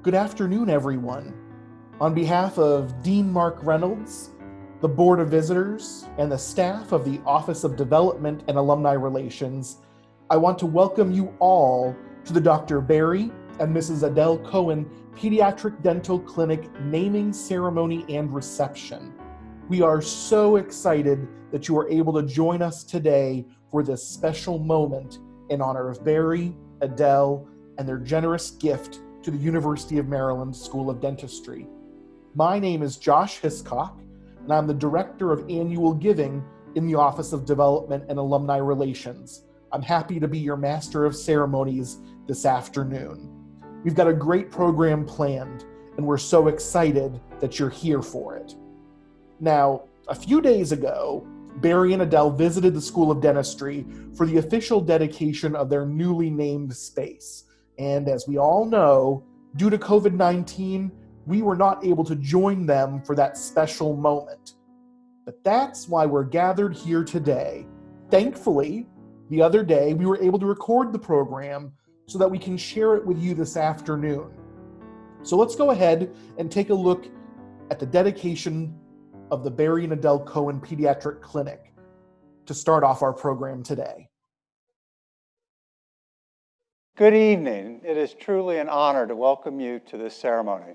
Good afternoon, everyone. On behalf of Dean Mark Reynolds, the Board of Visitors, and the staff of the Office of Development and Alumni Relations, I want to welcome you all to the Dr. Barry and Mrs. Adele Cohen Pediatric Dental Clinic naming ceremony and reception. We are so excited that you are able to join us today for this special moment in honor of Barry, Adele, and their generous gift to the University of Maryland School of Dentistry. My name is Josh Hiscock, and I'm the Director of Annual Giving in the Office of Development and Alumni Relations. I'm happy to be your Master of Ceremonies this afternoon. We've got a great program planned, and we're so excited that you're here for it. Now, a few days ago, Barry and Adele visited the School of Dentistry for the official dedication of their newly named space. And as we all know, due to COVID-19, we were not able to join them for that special moment. But that's why we're gathered here today. Thankfully, the other day, we were able to record the program so that we can share it with you this afternoon. So let's go ahead and take a look at the dedication of the Barry and Adele Cohen Pediatric Clinic to start off our program today. Good evening. It is truly an honor to welcome you to this ceremony.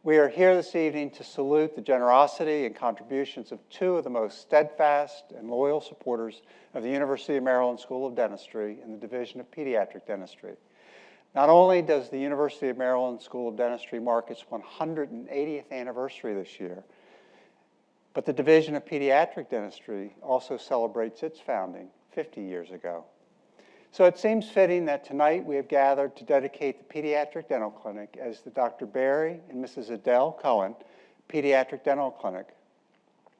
We are here this evening to salute the generosity and contributions of two of the most steadfast and loyal supporters of the University of Maryland School of Dentistry in the Division of Pediatric Dentistry. Not only does the University of Maryland School of Dentistry mark its 180th anniversary this year, but the Division of Pediatric Dentistry also celebrates its founding 50 years ago. So it seems fitting that tonight we have gathered to dedicate the Pediatric Dental Clinic as the Dr. Barry and Mrs. Adele Cohen Pediatric Dental Clinic.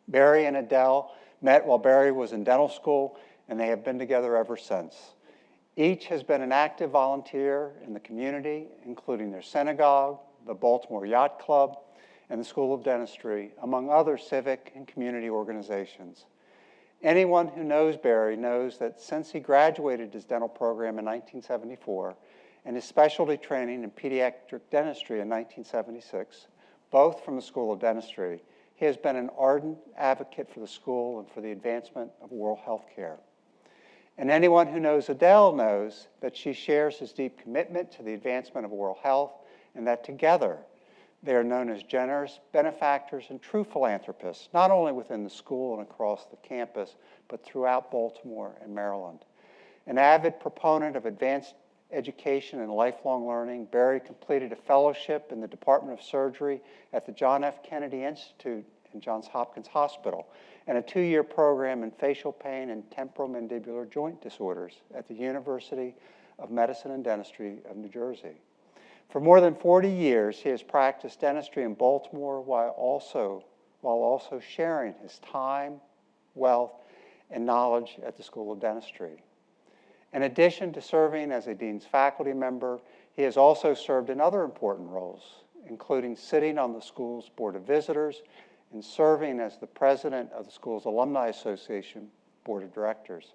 Barry and Adele met while Barry was in dental school, and they have been together ever since. Each has been an active volunteer in the community, including their synagogue, the Baltimore Yacht Club, and the School of Dentistry, among other civic and community organizations. Anyone who knows Barry knows that since he graduated his dental program in 1974 and his specialty training in pediatric dentistry in 1976, both from the School of Dentistry, he has been an ardent advocate for the school and for the advancement of oral health care. And anyone who knows Adele knows that she shares his deep commitment to the advancement of oral health, and that together they are known as generous benefactors and true philanthropists, not only within the school and across the campus, but throughout Baltimore and Maryland. An avid proponent of advanced education and lifelong learning, Barry completed a fellowship in the Department of Surgery at the John F. Kennedy Institute and Johns Hopkins Hospital, and a 2-year program in facial pain and temporomandibular joint disorders at the University of Medicine and Dentistry of New Jersey. For more than 40 years, he has practiced dentistry in Baltimore while also sharing his time, wealth, and knowledge at the School of Dentistry. In addition to serving as a dean's faculty member, he has also served in other important roles, including sitting on the school's Board of Visitors and serving as the president of the school's Alumni Association Board of Directors.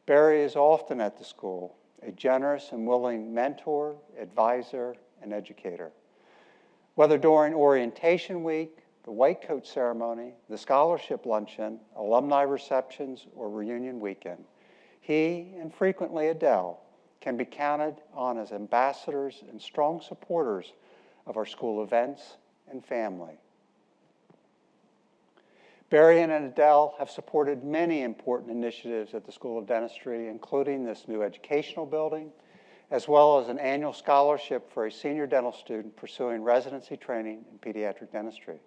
Barry is often at the school, a generous and willing mentor, advisor, and educator. Whether during orientation week, the white coat ceremony, the scholarship luncheon, alumni receptions, or reunion weekend, he, and frequently Adele, can be counted on as ambassadors and strong supporters of our school events and family. Barry and Adele have supported many important initiatives at the School of Dentistry, including this new educational building, as well as an annual scholarship for a senior dental student pursuing residency training in pediatric dentistry.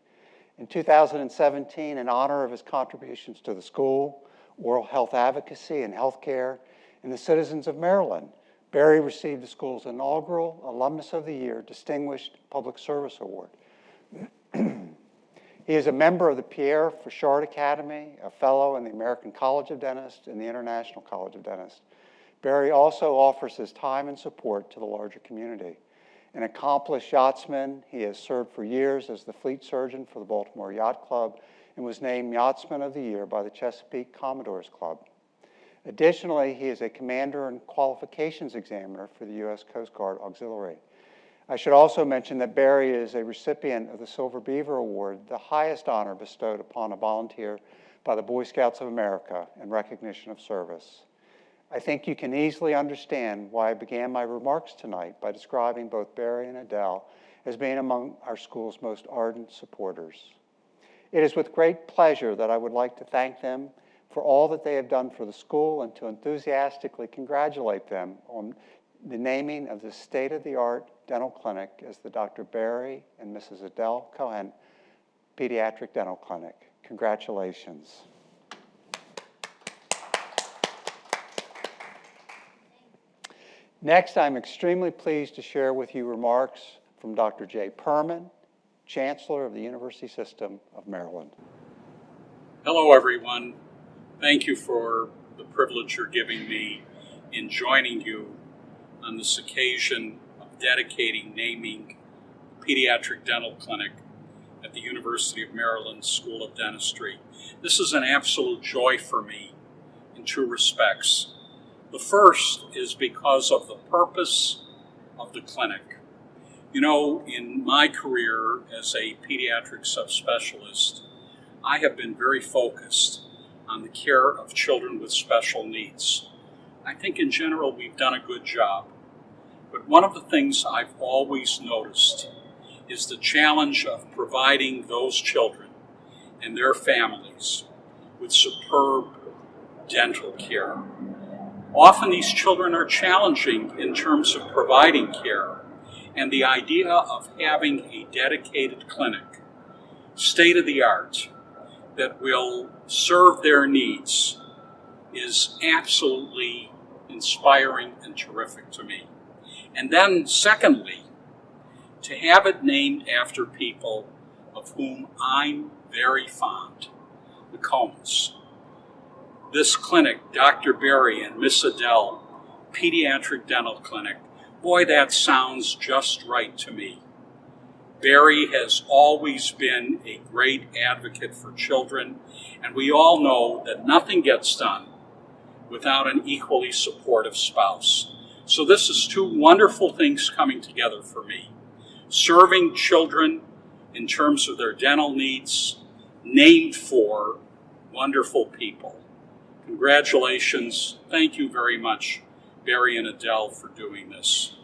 In 2017, in honor of his contributions to the school, oral health advocacy, and healthcare, and the citizens of Maryland, Barry received the school's inaugural Alumnus of the Year Distinguished Public Service Award. He is a member of the Pierre Fauchard Academy, a fellow in the American College of Dentists and the International College of Dentists. Barry also offers his time and support to the larger community. An accomplished yachtsman, he has served for years as the fleet surgeon for the Baltimore Yacht Club and was named Yachtsman of the Year by the Chesapeake Commodores Club. Additionally, he is a commander and qualifications examiner for the U.S. Coast Guard Auxiliary. I should also mention that Barry is a recipient of the Silver Beaver Award, the highest honor bestowed upon a volunteer by the Boy Scouts of America in recognition of service. I think you can easily understand why I began my remarks tonight by describing both Barry and Adele as being among our school's most ardent supporters. It is with great pleasure that I would like to thank them for all that they have done for the school and to enthusiastically congratulate them on the naming of the state-of-the-art dental clinic as the Dr. Barry and Mrs. Adele Cohen Pediatric Dental Clinic. Congratulations. Next, I'm extremely pleased to share with you remarks from Dr. Jay Perman, Chancellor of the University System of Maryland. Hello, everyone. Thank you for the privilege you're giving me in joining you on this occasion of dedicating naming Pediatric Dental Clinic at the University of Maryland School of Dentistry. This is an absolute joy for me in two respects. The first is because of the purpose of the clinic. You know, in my career as a pediatric subspecialist, I have been very focused on the care of children with special needs. I think in general we've done a good job. But one of the things I've always noticed is the challenge of providing those children and their families with superb dental care. Often these children are challenging in terms of providing care, and the idea of having a dedicated clinic, state-of-the-art, that will serve their needs is absolutely inspiring and terrific to me. And then secondly, to have it named after people of whom I'm very fond, the Cohens. This clinic, Dr. Barry and Miss Adele Pediatric Dental Clinic, boy, that sounds just right to me. Barry has always been a great advocate for children, and we all know that nothing gets done without an equally supportive spouse. So this is two wonderful things coming together for me. Serving children in terms of their dental needs, named for wonderful people. Congratulations. Thank you very much, Barry and Adele, for doing this.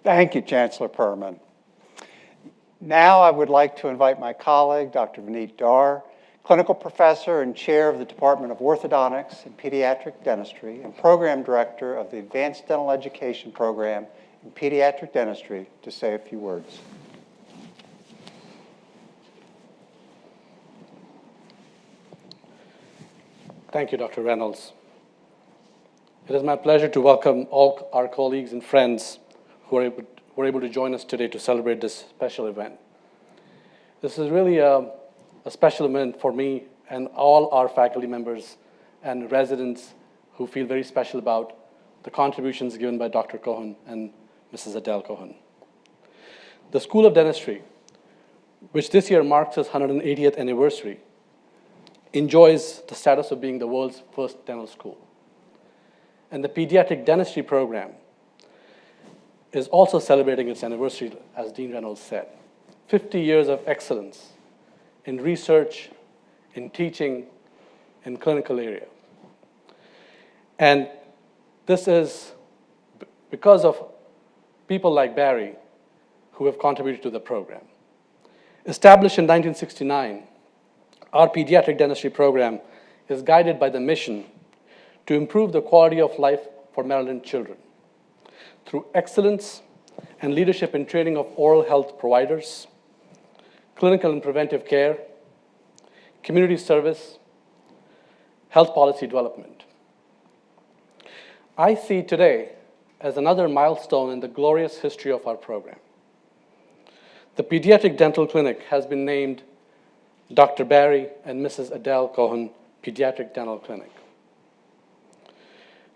Thank you, Chancellor Perman. Now I would like to invite my colleague, Dr. Vineet Dar, clinical professor and chair of the Department of Orthodontics and Pediatric Dentistry and program director of the Advanced Dental Education Program in Pediatric Dentistry, to say a few words. Thank you, Dr. Reynolds. It is my pleasure to welcome all our colleagues and friends who are able to join us today to celebrate this special event. This is really a special event for me and all our faculty members and residents who feel very special about the contributions given by Dr. Cohen and Mrs. Adele Cohen. The School of Dentistry, which this year marks its 180th anniversary, enjoys the status of being the world's first dental school. And the Pediatric Dentistry program is also celebrating its anniversary, as Dean Reynolds said. 50 years of excellence in research, in teaching, in clinical area. And this is because of people like Barry who have contributed to the program. Established in 1969, our pediatric dentistry program is guided by the mission to improve the quality of life for Maryland children through excellence and leadership in training of oral health providers, clinical and preventive care, community service, health policy development. I see today as another milestone in the glorious history of our program. The Pediatric Dental Clinic has been named Dr. Barry and Mrs. Adele Cohen Pediatric Dental Clinic.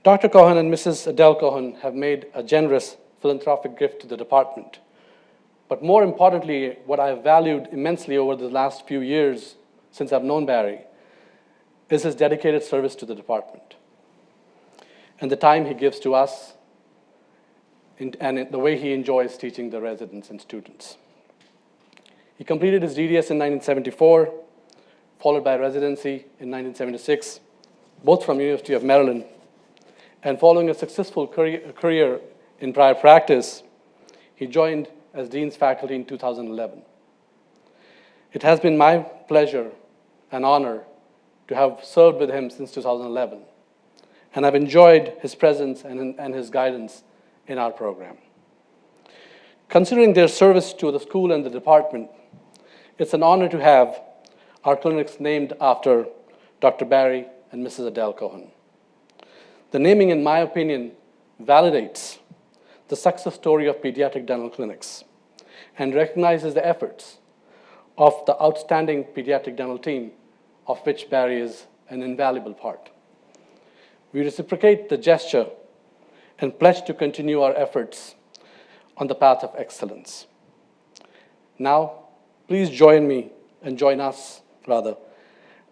Dr. Cohen and Mrs. Adele Cohen have made a generous philanthropic gift to the department. But more importantly, what I've valued immensely over the last few years since I've known Barry is his dedicated service to the department and the time he gives to us and the way he enjoys teaching the residents and students. He completed his DDS in 1974, followed by residency in 1976, both from University of Maryland. And following a successful career in prior practice, he joined as Dean's faculty in 2011. It has been my pleasure and honor to have served with him since 2011, and I've enjoyed his presence and his guidance in our program. Considering their service to the school and the department, it's an honor to have our clinics named after Dr. Barry and Mrs. Adele Cohen. The naming, in my opinion, validates the success story of pediatric dental clinics and recognizes the efforts of the outstanding pediatric dental team, of which Barry is an invaluable part. We reciprocate the gesture and pledge to continue our efforts on the path of excellence. Now, please join us,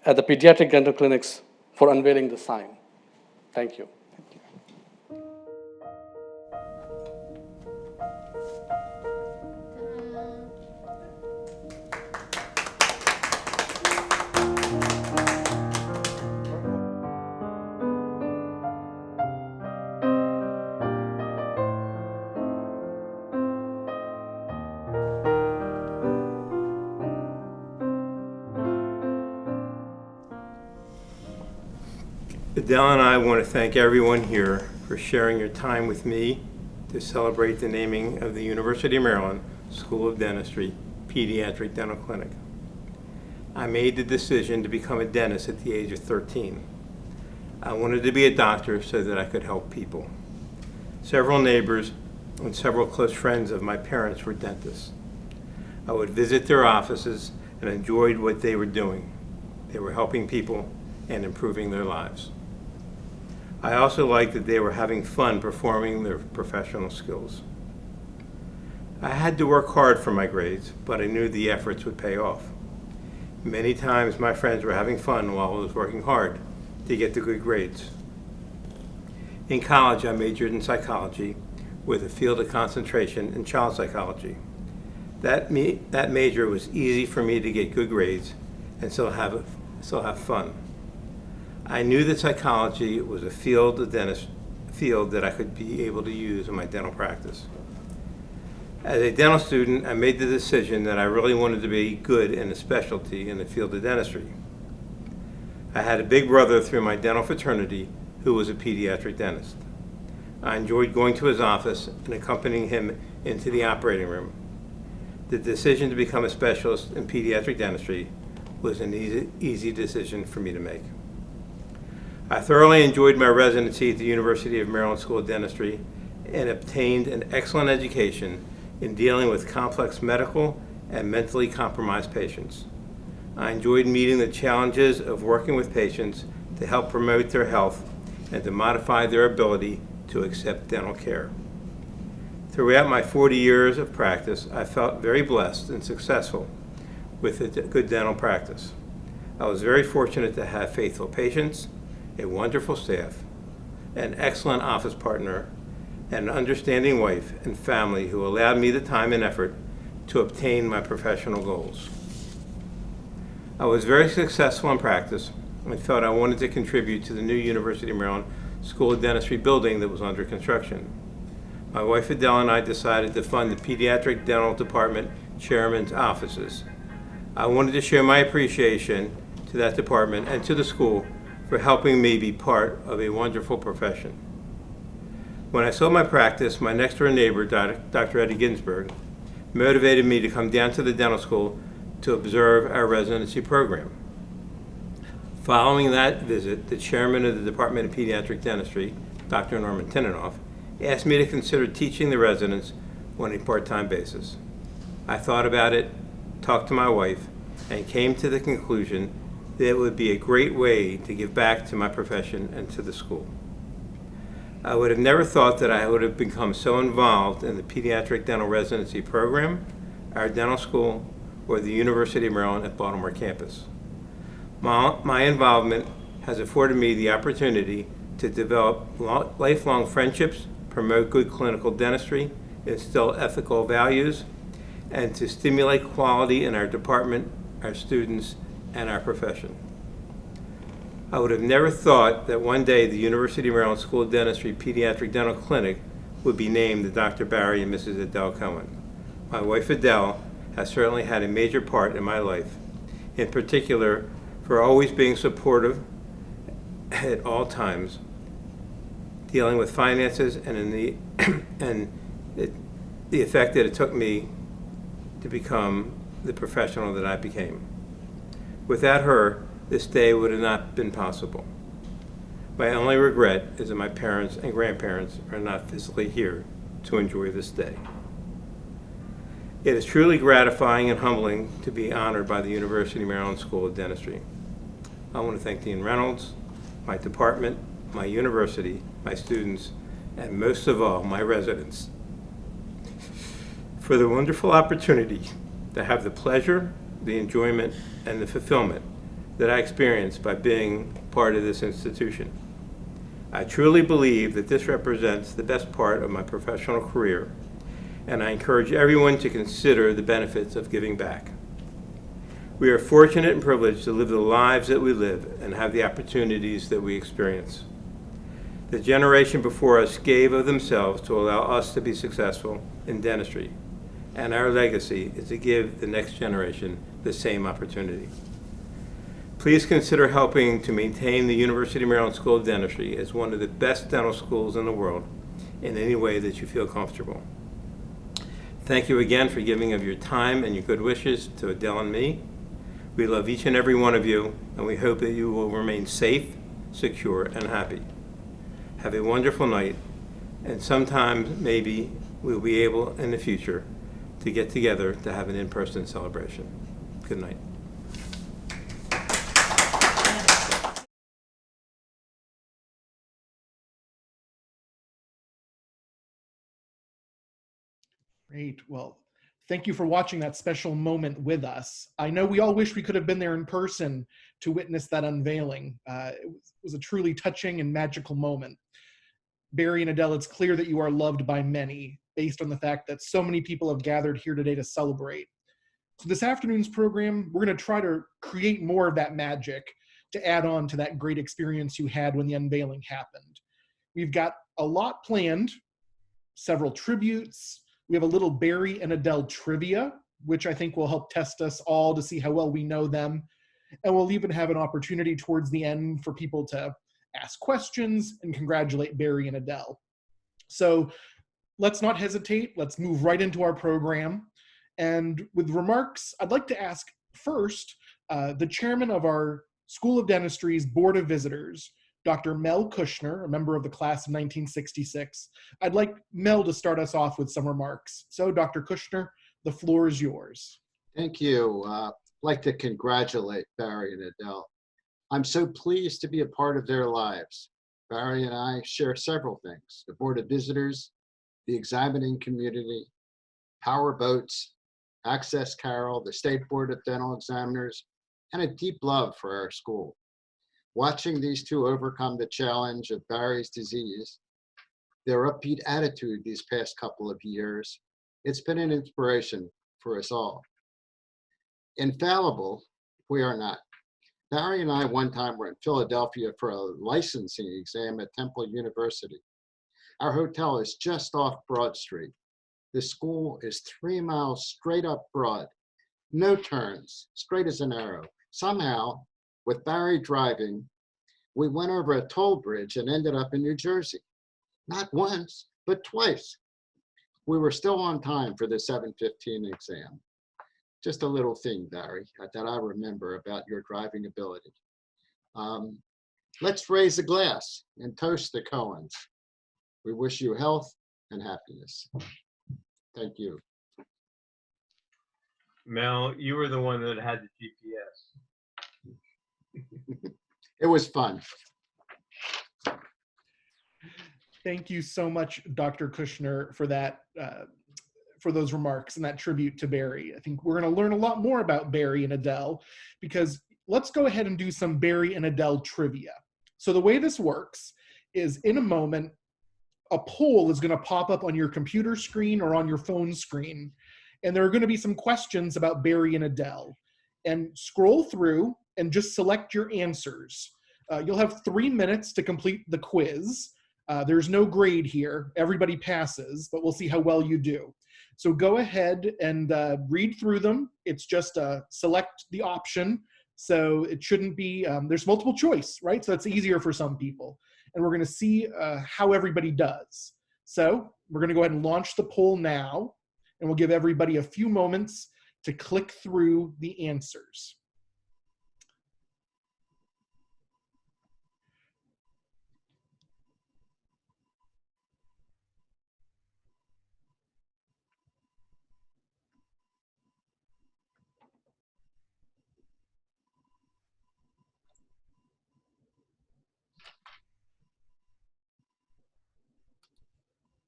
at the pediatric dental clinics for unveiling the sign. Thank you. Adele and I want to thank everyone here for sharing your time with me to celebrate the naming of the University of Maryland School of Dentistry Pediatric Dental Clinic. I made the decision to become a dentist at the age of 13. I wanted to be a doctor so that I could help people. Several neighbors and several close friends of my parents were dentists. I would visit their offices and enjoyed what they were doing. They were helping people and improving their lives. I also liked that they were having fun performing their professional skills. I had to work hard for my grades, but I knew the efforts would pay off. Many times my friends were having fun while I was working hard to get the good grades. In college, I majored in psychology with a field of concentration in child psychology. That major was easy for me to get good grades and still have fun. I knew that psychology was a field that I could be able to use in my dental practice. As a dental student, I made the decision that I really wanted to be good in a specialty in the field of dentistry. I had a big brother through my dental fraternity who was a pediatric dentist. I enjoyed going to his office and accompanying him into the operating room. The decision to become a specialist in pediatric dentistry was an easy decision for me to make. I thoroughly enjoyed my residency at the University of Maryland School of Dentistry and obtained an excellent education in dealing with complex medical and mentally compromised patients. I enjoyed meeting the challenges of working with patients to help promote their health and to modify their ability to accept dental care. Throughout my 40 years of practice, I felt very blessed and successful with a good dental practice. I was very fortunate to have faithful patients, a wonderful staff, an excellent office partner, and an understanding wife and family who allowed me the time and effort to obtain my professional goals. I was very successful in practice and felt I wanted to contribute to the new University of Maryland School of Dentistry building that was under construction. My wife Adele and I decided to fund the Pediatric Dental Department Chairman's offices. I wanted to share my appreciation to that department and to the school for helping me be part of a wonderful profession. When I sold my practice, my next door neighbor, Dr. Eddie Ginsberg, motivated me to come down to the dental school to observe our residency program. Following that visit, the chairman of the Department of Pediatric Dentistry, Dr. Norman Tinenoff, asked me to consider teaching the residents on a part-time basis. I thought about it, talked to my wife, and came to the conclusion that it would be a great way to give back to my profession and to the school. I would have never thought that I would have become so involved in the pediatric dental residency program, our dental school, or the University of Maryland at Baltimore campus. My involvement has afforded me the opportunity to develop lifelong friendships, promote good clinical dentistry, instill ethical values, and to stimulate quality in our department, our students, and our profession. I would have never thought that one day the University of Maryland School of Dentistry Pediatric Dental Clinic would be named the Dr. Barry and Mrs. Adele Cohen. My wife Adele has certainly had a major part in my life, in particular for always being supportive at all times, dealing with finances and the effect that it took me to become the professional that I became. Without her, this day would have not been possible. My only regret is that my parents and grandparents are not physically here to enjoy this day. It is truly gratifying and humbling to be honored by the University of Maryland School of Dentistry. I want to thank Dean Reynolds, my department, my university, my students, and most of all, my residents, for the wonderful opportunity to have the pleasure, the enjoyment, and the fulfillment that I experienced by being part of this institution. I truly believe that this represents the best part of my professional career, and I encourage everyone to consider the benefits of giving back. We are fortunate and privileged to live the lives that we live and have the opportunities that we experience. The generation before us gave of themselves to allow us to be successful in dentistry, and our legacy is to give the next generation the same opportunity. Please consider helping to maintain the University of Maryland School of Dentistry as one of the best dental schools in the world in any way that you feel comfortable. Thank you again for giving of your time and your good wishes to Adele and me. We love each and every one of you, and we hope that you will remain safe, secure, and happy. Have a wonderful night, and sometime maybe we'll be able in the future to get together to have an in-person celebration. Good night. Great. Well, thank you for watching that special moment with us. I know we all wish we could have been there in person to witness that unveiling. It was a truly touching and magical moment. Barry and Adele, it's clear that you are loved by many, based on the fact that so many people have gathered here today to celebrate. So this afternoon's program, we're going to try to create more of that magic to add on to that great experience you had when the unveiling happened. We've got a lot planned, several tributes. We have a little Barry and Adele trivia, which I think will help test us all to see how well we know them. And we'll even have an opportunity towards the end for people to ask questions and congratulate Barry and Adele. So let's not hesitate. Let's move right into our program. And with remarks, I'd like to ask first the chairman of our School of Dentistry's Board of Visitors, Dr. Mel Kushner, a member of the class of 1966. I'd like Mel to start us off with some remarks. So, Dr. Kushner, the floor is yours. Thank you. I'd like to congratulate Barry and Adele. I'm so pleased to be a part of their lives. Barry and I share several things: the Board of Visitors, the examining community, power boats, Access Carol, the State Board of Dental Examiners, and a deep love for our school. Watching these two overcome the challenge of Barry's disease, their upbeat attitude these past couple of years, it's been an inspiration for us all. Infallible, we are not. Barry and I one time were in Philadelphia for a licensing exam at Temple University. Our hotel is just off Broad Street. The school is 3 miles straight up Broad, no turns, straight as an arrow. Somehow, with Barry driving, we went over a toll bridge and ended up in New Jersey. Not once, but twice. We were still on time for the 7:15 exam. Just a little thing, Barry, that I remember about your driving ability. Let's raise a glass and toast the Cohens. We wish you health and happiness. Thank you. Mel, you were the one that had the GPS. It was fun. Thank you so much, Dr. Kushner, for that, for those remarks and that tribute to Barry. I think we're going to learn a lot more about Barry and Adele, because let's go ahead and do some Barry and Adele trivia. So the way this works is, in a moment, a poll is going to pop up on your computer screen or on your phone screen. And there are going to be some questions about Barry and Adele. And scroll through and just select your answers. You'll have 3 minutes to complete the quiz. There's no grade here. Everybody passes, but we'll see how well you do. So go ahead and read through them. It's just select the option. So it shouldn't be, there's multiple choice, right? So that's easier for some people. And we're going to see how everybody does. So we're going to go ahead and launch the poll now, and we'll give everybody a few moments to click through the answers.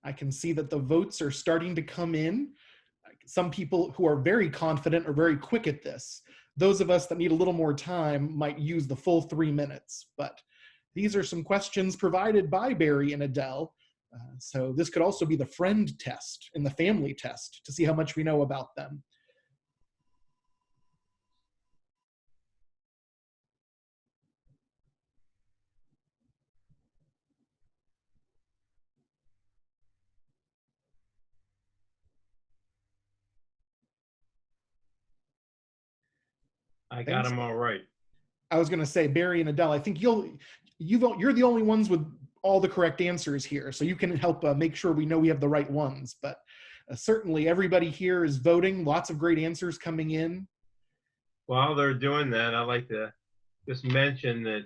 I can see that the votes are starting to come in. Some people who are very confident are very quick at this. Those of us that need a little more time might use the full 3 minutes, but these are some questions provided by Barry and Adele. So this could also be the friend test and the family test to see how much we know about them. I got them all right. I was going to say, Barry and Adele, I think you're the only ones with all the correct answers here, so you can help make sure we know we have the right ones. But certainly everybody here is voting. Lots of great answers coming in. While they're doing that, I'd like to just mention that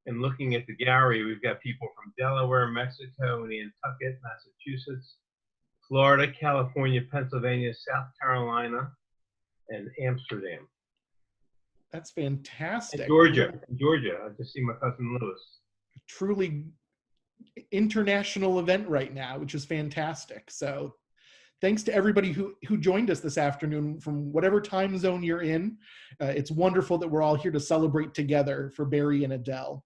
in looking at the gallery, we've got people from Delaware, Mexico, Nantucket, Massachusetts, Florida, California, Pennsylvania, South Carolina, and Amsterdam. That's fantastic. And Georgia. I just see my cousin Lewis. Truly international event right now, which is fantastic. So thanks to everybody who joined us this afternoon from whatever time zone you're in. It's wonderful that we're all here to celebrate together for Barry and Adele.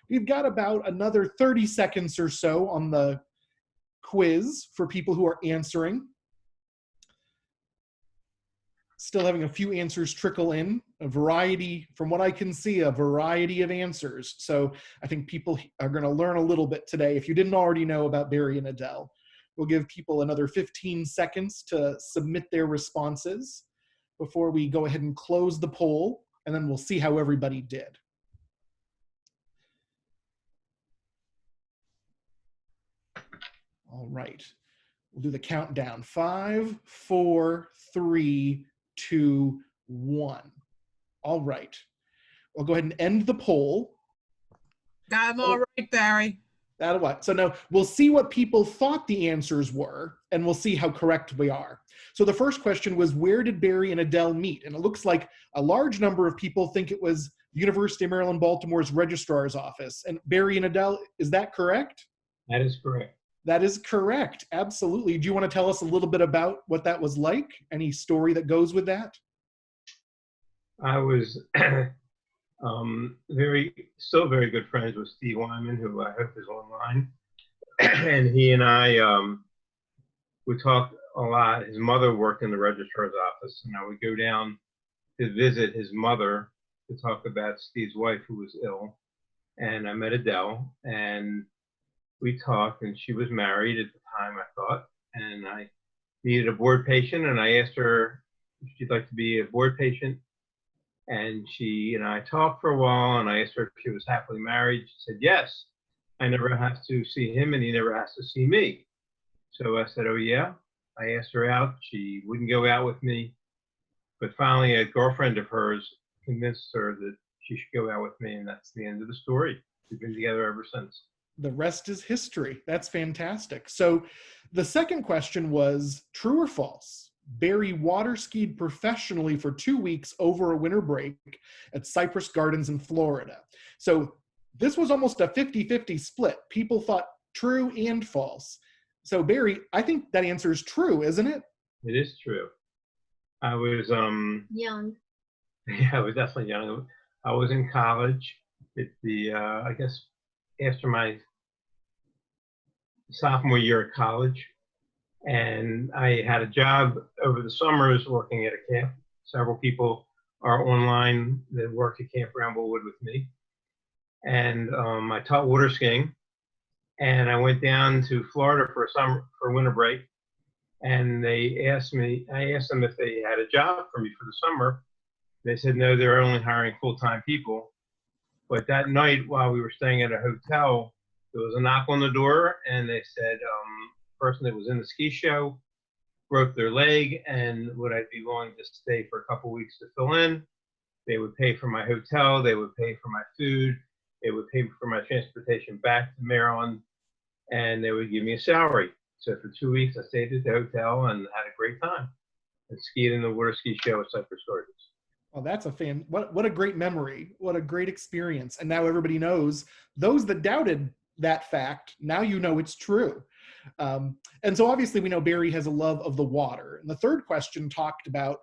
We've got about another 30 seconds or so on the quiz for people who are answering. Still having a few answers trickle in, a variety, from what I can see, a variety of answers. So I think people are going to learn a little bit today if you didn't already know about Barry and Adele. We'll give people another 15 seconds to submit their responses before we go ahead and close the poll, and then we'll see how everybody did. All right, we'll do the countdown. 5, 4, 3, 2, 1. All right. We'll go ahead and end the poll. Got them all right, Barry. That'll what? So now we'll see what people thought the answers were, and we'll see how correct we are. So the first question was, where did Barry and Adele meet? And it looks like a large number of people think it was University of Maryland, Baltimore's registrar's office. And Barry and Adele, is that correct? That is correct. That is correct. Absolutely. Do you want to tell us a little bit about what that was like? Any story that goes with that? I was very good friends with Steve Wyman, who I hope is online. And he and I would talk a lot. His mother worked in the registrar's office, and I would go down to visit his mother to talk about Steve's wife, who was ill. And I met Adele, and we talked, and she was married at the time, I thought, and I needed a board patient, and I asked her if she'd like to be a board patient. And she and I talked for a while, and I asked her if she was happily married. She said, yes, I never have to see him, and he never has to see me. So I said, oh, yeah. I asked her out. She wouldn't go out with me. But finally, a girlfriend of hers convinced her that she should go out with me, and that's the end of the story. We've been together ever since. The rest is history. That's fantastic. So the second question was, true or false? Barry water skied professionally for 2 weeks over a winter break at Cypress Gardens in Florida. So this was almost a 50-50 split. People thought true and false. So Barry, I think that answer is true, isn't it? It is true. I was Young. Yeah, I was definitely young. I was in college at the I guess after my sophomore year of college. And I had a job over the summers working at a camp. Several people are online that work at Camp Bramblewood with me. And I taught water skiing. And I went down to Florida for winter break. And I asked them if they had a job for me for the summer. They said, no, they're only hiring full-time people. But that night, while we were staying at a hotel, there was a knock on the door, and they said, person that was in the ski show broke their leg, and would I be willing to stay for a couple weeks to fill in? They would pay for my hotel, they would pay for my food, they would pay for my transportation back to Maryland, and they would give me a salary. So for 2 weeks, I stayed at the hotel and had a great time and skied in the water ski show at Cypress Gardens. Well, that's what a great memory. What a great experience. And now everybody knows, those that doubted that fact, now you know it's true. And so obviously we know Barry has a love of the water. And the third question talked about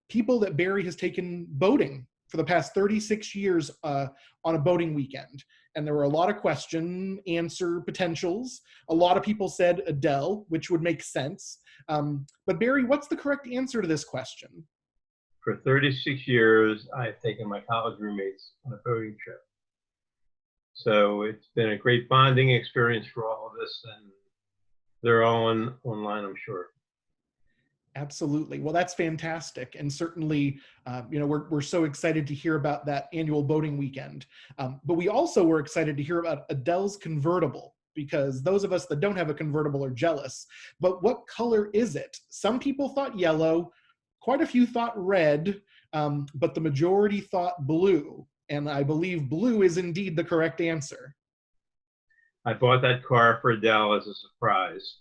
people that Barry has taken boating for the past 36 years on a boating weekend. And there were a lot of question answer potentials. A lot of people said Adele, which would make sense. But Barry, what's the correct answer to this question? For 36 years, I've taken my college roommates on a boating trip. So it's been a great bonding experience for all of us, and they're all online, I'm sure. Absolutely. Well, that's fantastic. And certainly, we're so excited to hear about that annual boating weekend. But we also were excited to hear about Adele's convertible, because those of us that don't have a convertible are jealous. But what color is it? Some people thought yellow, quite a few thought red, but the majority thought blue. And I believe blue is indeed the correct answer. I bought that car for Adele as a surprise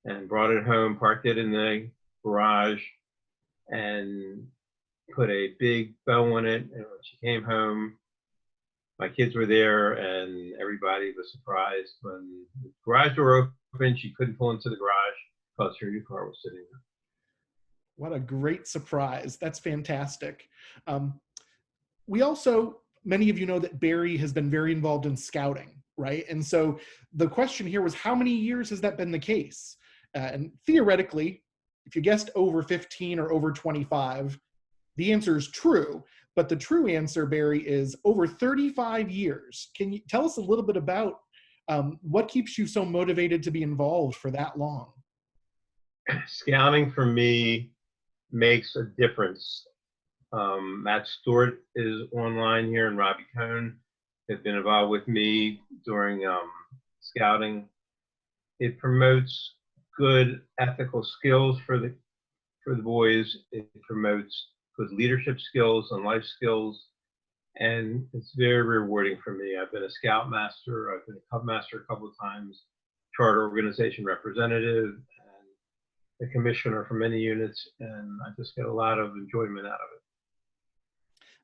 and brought it home, parked it in the garage, and put a big bow on it. And when she came home, my kids were there and everybody was surprised. When the garage door opened, she couldn't pull into the garage because her new car was sitting there. What a great surprise. That's fantastic. We also, many of you know that Barry has been very involved in scouting, right? And so the question here was, how many years has that been the case? And theoretically, if you guessed over 15 or over 25, the answer is true. But the true answer, Barry, is over 35 years. Can you tell us a little bit about what keeps you so motivated to be involved for that long? Scouting for me makes a difference. Matt Stewart is online here, and Robbie Cohen have been involved with me during scouting. It promotes good ethical skills for the boys. It promotes good leadership skills and life skills, and it's very rewarding for me. I've been a scout master, I've been a cub master a couple of times, charter organization representative, and the commissioner for many units, and I just get a lot of enjoyment out of it.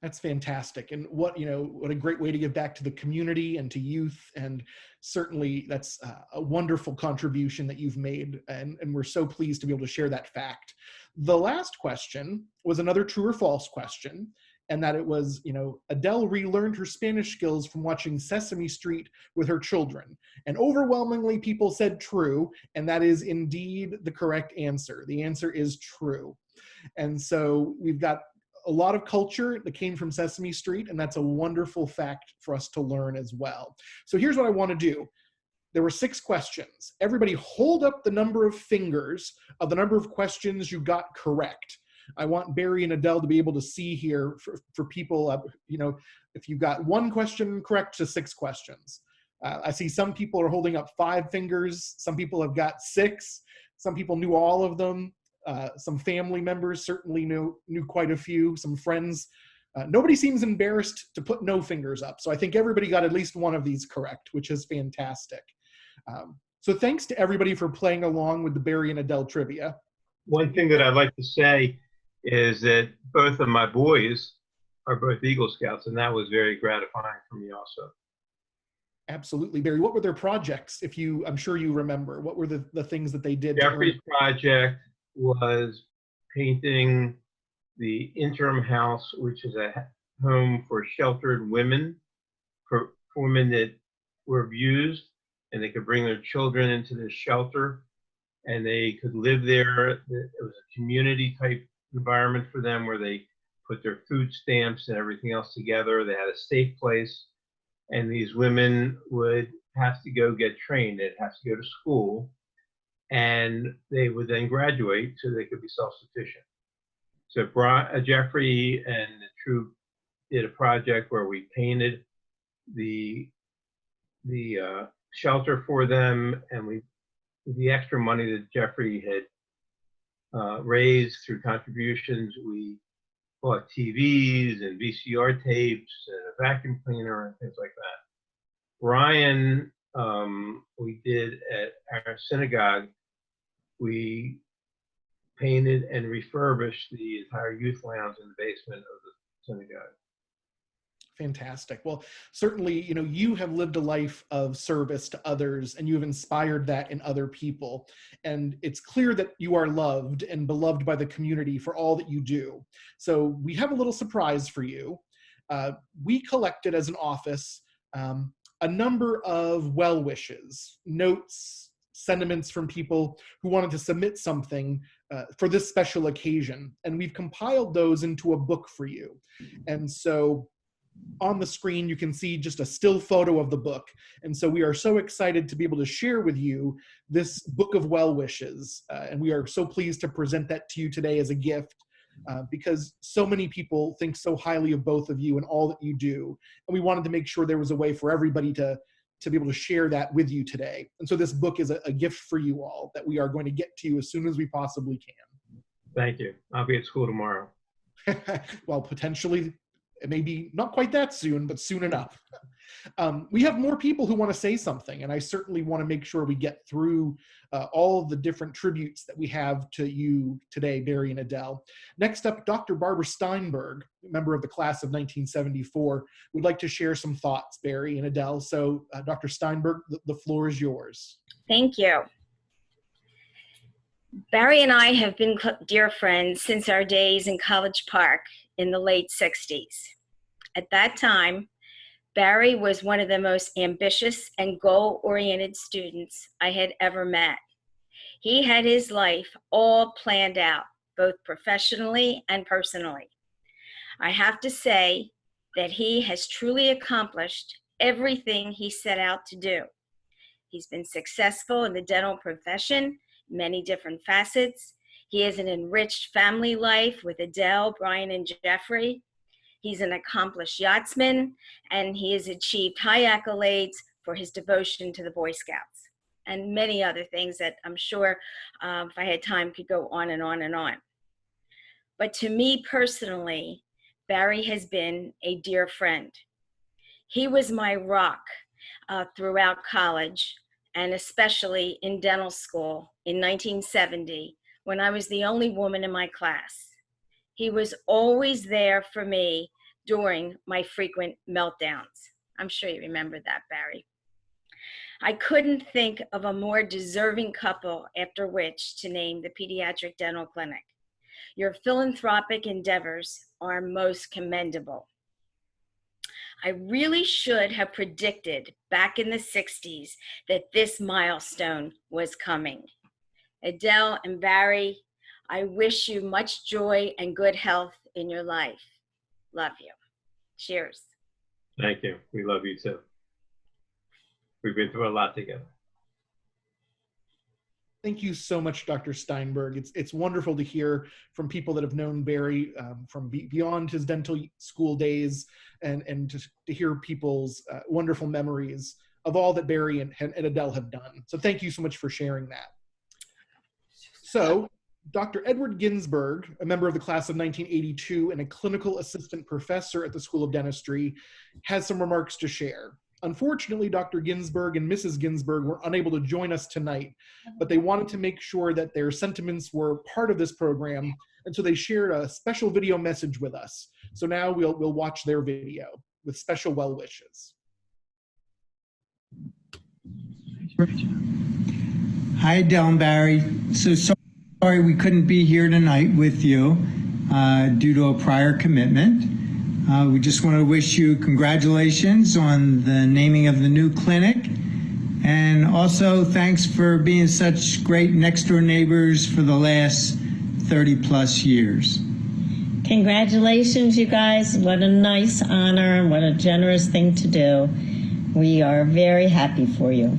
That's fantastic. And what a great way to give back to the community and to youth. And certainly that's a wonderful contribution that you've made. And we're so pleased to be able to share that fact. The last question was another true or false question. And that it was, Adele relearned her Spanish skills from watching Sesame Street with her children. And overwhelmingly people said true. And that is indeed the correct answer. The answer is true. And so we've got a lot of culture that came from Sesame Street, and that's a wonderful fact for us to learn as well. So here's what I want to do. There were 6 questions. Everybody hold up the number of fingers of the number of questions you got correct. I want Barry and Adele to be able to see here for people, if you got 1 question correct to 6 questions. I see some people are holding up 5 fingers. Some people have got 6. Some people knew all of them. Some family members certainly knew quite a few, some friends. Nobody seems embarrassed to put no fingers up. So I think everybody got at least one of these correct, which is fantastic. So thanks to everybody for playing along with the Barry and Adele trivia. One thing that I'd like to say is that both of my boys are both Eagle Scouts, and that was very gratifying for me also. Absolutely. Barry, what were their projects? I'm sure you remember, what were the things that they did? Jeffrey's project was painting the interim house, which is a home for sheltered women, for women that were abused, and they could bring their children into this shelter, and they could live there. It was a community type environment for them where they put their food stamps and everything else together. They had a safe place, and these women would have to go get trained. They'd have to go to school, and they would then graduate so they could be self-sufficient. So Jeffrey and the troop did a project where we painted the shelter for them, and with the extra money that Jeffrey had raised through contributions, we bought TVs and VCR tapes and a vacuum cleaner and things like that. Brian, we did at our synagogue, we painted and refurbished the entire youth lounge in the basement of the synagogue. Fantastic. Well, certainly, you have lived a life of service to others, and you have inspired that in other people. And it's clear that you are loved and beloved by the community for all that you do. So we have a little surprise for you. We collected as an office a number of well wishes, notes, sentiments from people who wanted to submit something for this special occasion. And we've compiled those into a book for you. And so on the screen, you can see just a still photo of the book. And so we are so excited to be able to share with you this book of well wishes. And we are so pleased to present that to you today as a gift because so many people think so highly of both of you and all that you do. And we wanted to make sure there was a way for everybody to be able to share that with you today. And so this book is a gift for you all that we are going to get to you as soon as we possibly can. Thank you. I'll be at school tomorrow. Well, potentially, maybe not quite that soon, but soon enough. We have more people who want to say something, and I certainly want to make sure we get through all of the different tributes that we have to you today, Barry and Adele. Next up, Dr. Barbara Steinberg, member of the class of 1974, would like to share some thoughts, Barry and Adele. So, Dr. Steinberg, the floor is yours. Thank you. Barry and I have been dear friends since our days in College Park in the late 60s. At that time, Barry was one of the most ambitious and goal-oriented students I had ever met. He had his life all planned out, both professionally and personally. I have to say that he has truly accomplished everything he set out to do. He's been successful in the dental profession, many different facets. He has an enriched family life with Adele, Brian, and Jeffrey. He's an accomplished yachtsman, and he has achieved high accolades for his devotion to the Boy Scouts, and many other things that I'm sure, if I had time, could go on and on and on. But to me personally, Barry has been a dear friend. He was my rock throughout college, and especially in dental school in 1970, when I was the only woman in my class. He was always there for me during my frequent meltdowns. I'm sure you remember that, Barry. I couldn't think of a more deserving couple after which to name the Pediatric Dental Clinic. Your philanthropic endeavors are most commendable. I really should have predicted back in the 60s that this milestone was coming. Adele and Barry, I wish you much joy and good health in your life. Love you. Cheers. Thank you. We love you too. We've been through a lot together. Thank you so much, Dr. Steinberg. It's wonderful to hear from people that have known Barry from beyond his dental school days, and to hear people's wonderful memories of all that Barry and Adele have done. So thank you so much for sharing that. So, Dr. Edward Ginsberg, a member of the class of 1982 and a clinical assistant professor at the School of Dentistry, has some remarks to share. Unfortunately, Dr. Ginsberg and Mrs. Ginsberg were unable to join us tonight, but they wanted to make sure that their sentiments were part of this program, and so they shared a special video message with us. So now we'll watch their video with special well wishes. Hi, Adele and Barry. So sorry we couldn't be here tonight with you due to a prior commitment. We just want to wish you congratulations on the naming of the new clinic, And also, thanks for being such great next-door neighbors for the last 30-plus years. Congratulations, you guys. What a nice honor and what a generous thing to do. We are very happy for you.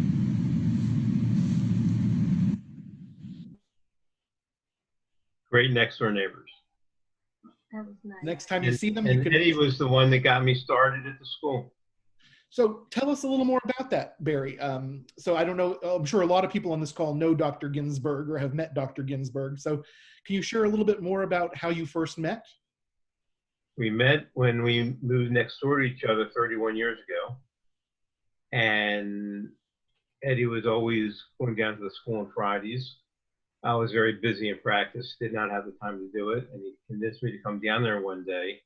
Great next door neighbors. That was nice. Next time you see them, you And can. Eddie was the one that got me started at the school. So tell us a little more about that, Barry. So I don't know, I'm sure a lot of people on this call know Dr. Ginsburg or have met Dr. Ginsburg. So can you share a little bit more about how you first met? We met when we moved next door to each other 31 years ago. And Eddie was always going down to the school on Fridays. I was very busy in practice, did not have the time to do it. And he convinced me to come down there one day.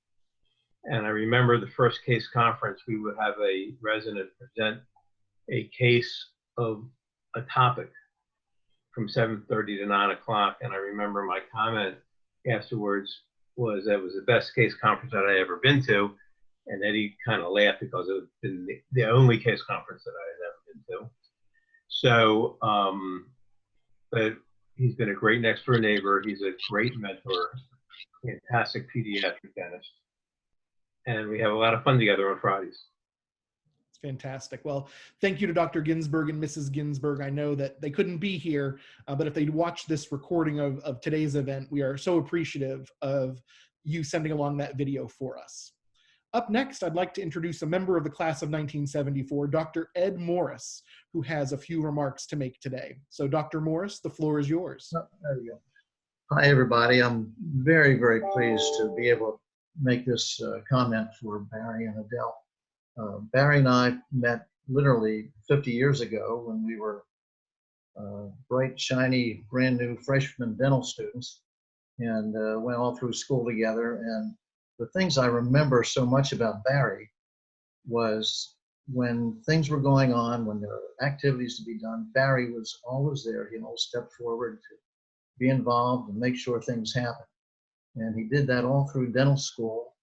And I remember the first case conference, we would have a resident present a case of a topic from 7:30 to 9 o'clock. And I remember my comment afterwards was that it was the best case conference that I ever been to. And Eddie kind of laughed because it had been the only case conference that I had ever been to. So, but he's been a great next door neighbor. He's a great mentor, fantastic pediatric dentist. And we have a lot of fun together on Fridays. It's fantastic. Well, thank you to Dr. Ginsburg and Mrs. Ginsburg. I know that they couldn't be here, but if they'd watched this recording of today's event, we are so appreciative of you sending along that video for us. Up next, I'd like to introduce a member of the class of 1974, Dr. Ed Morris, who has a few remarks to make today. So Dr. Morris, the floor is yours. Oh, there you go. Hi, everybody. I'm very, very pleased to be able to make this comment for Barry and Adele. Barry and I met literally 50 years ago when we were bright, shiny, brand new freshman dental students and went all through school together. And the things I remember so much about Barry was when things were going on, when there were activities to be done, Barry was always there. He'd always step forward to be involved and make sure things happened. And he did that all through dental school.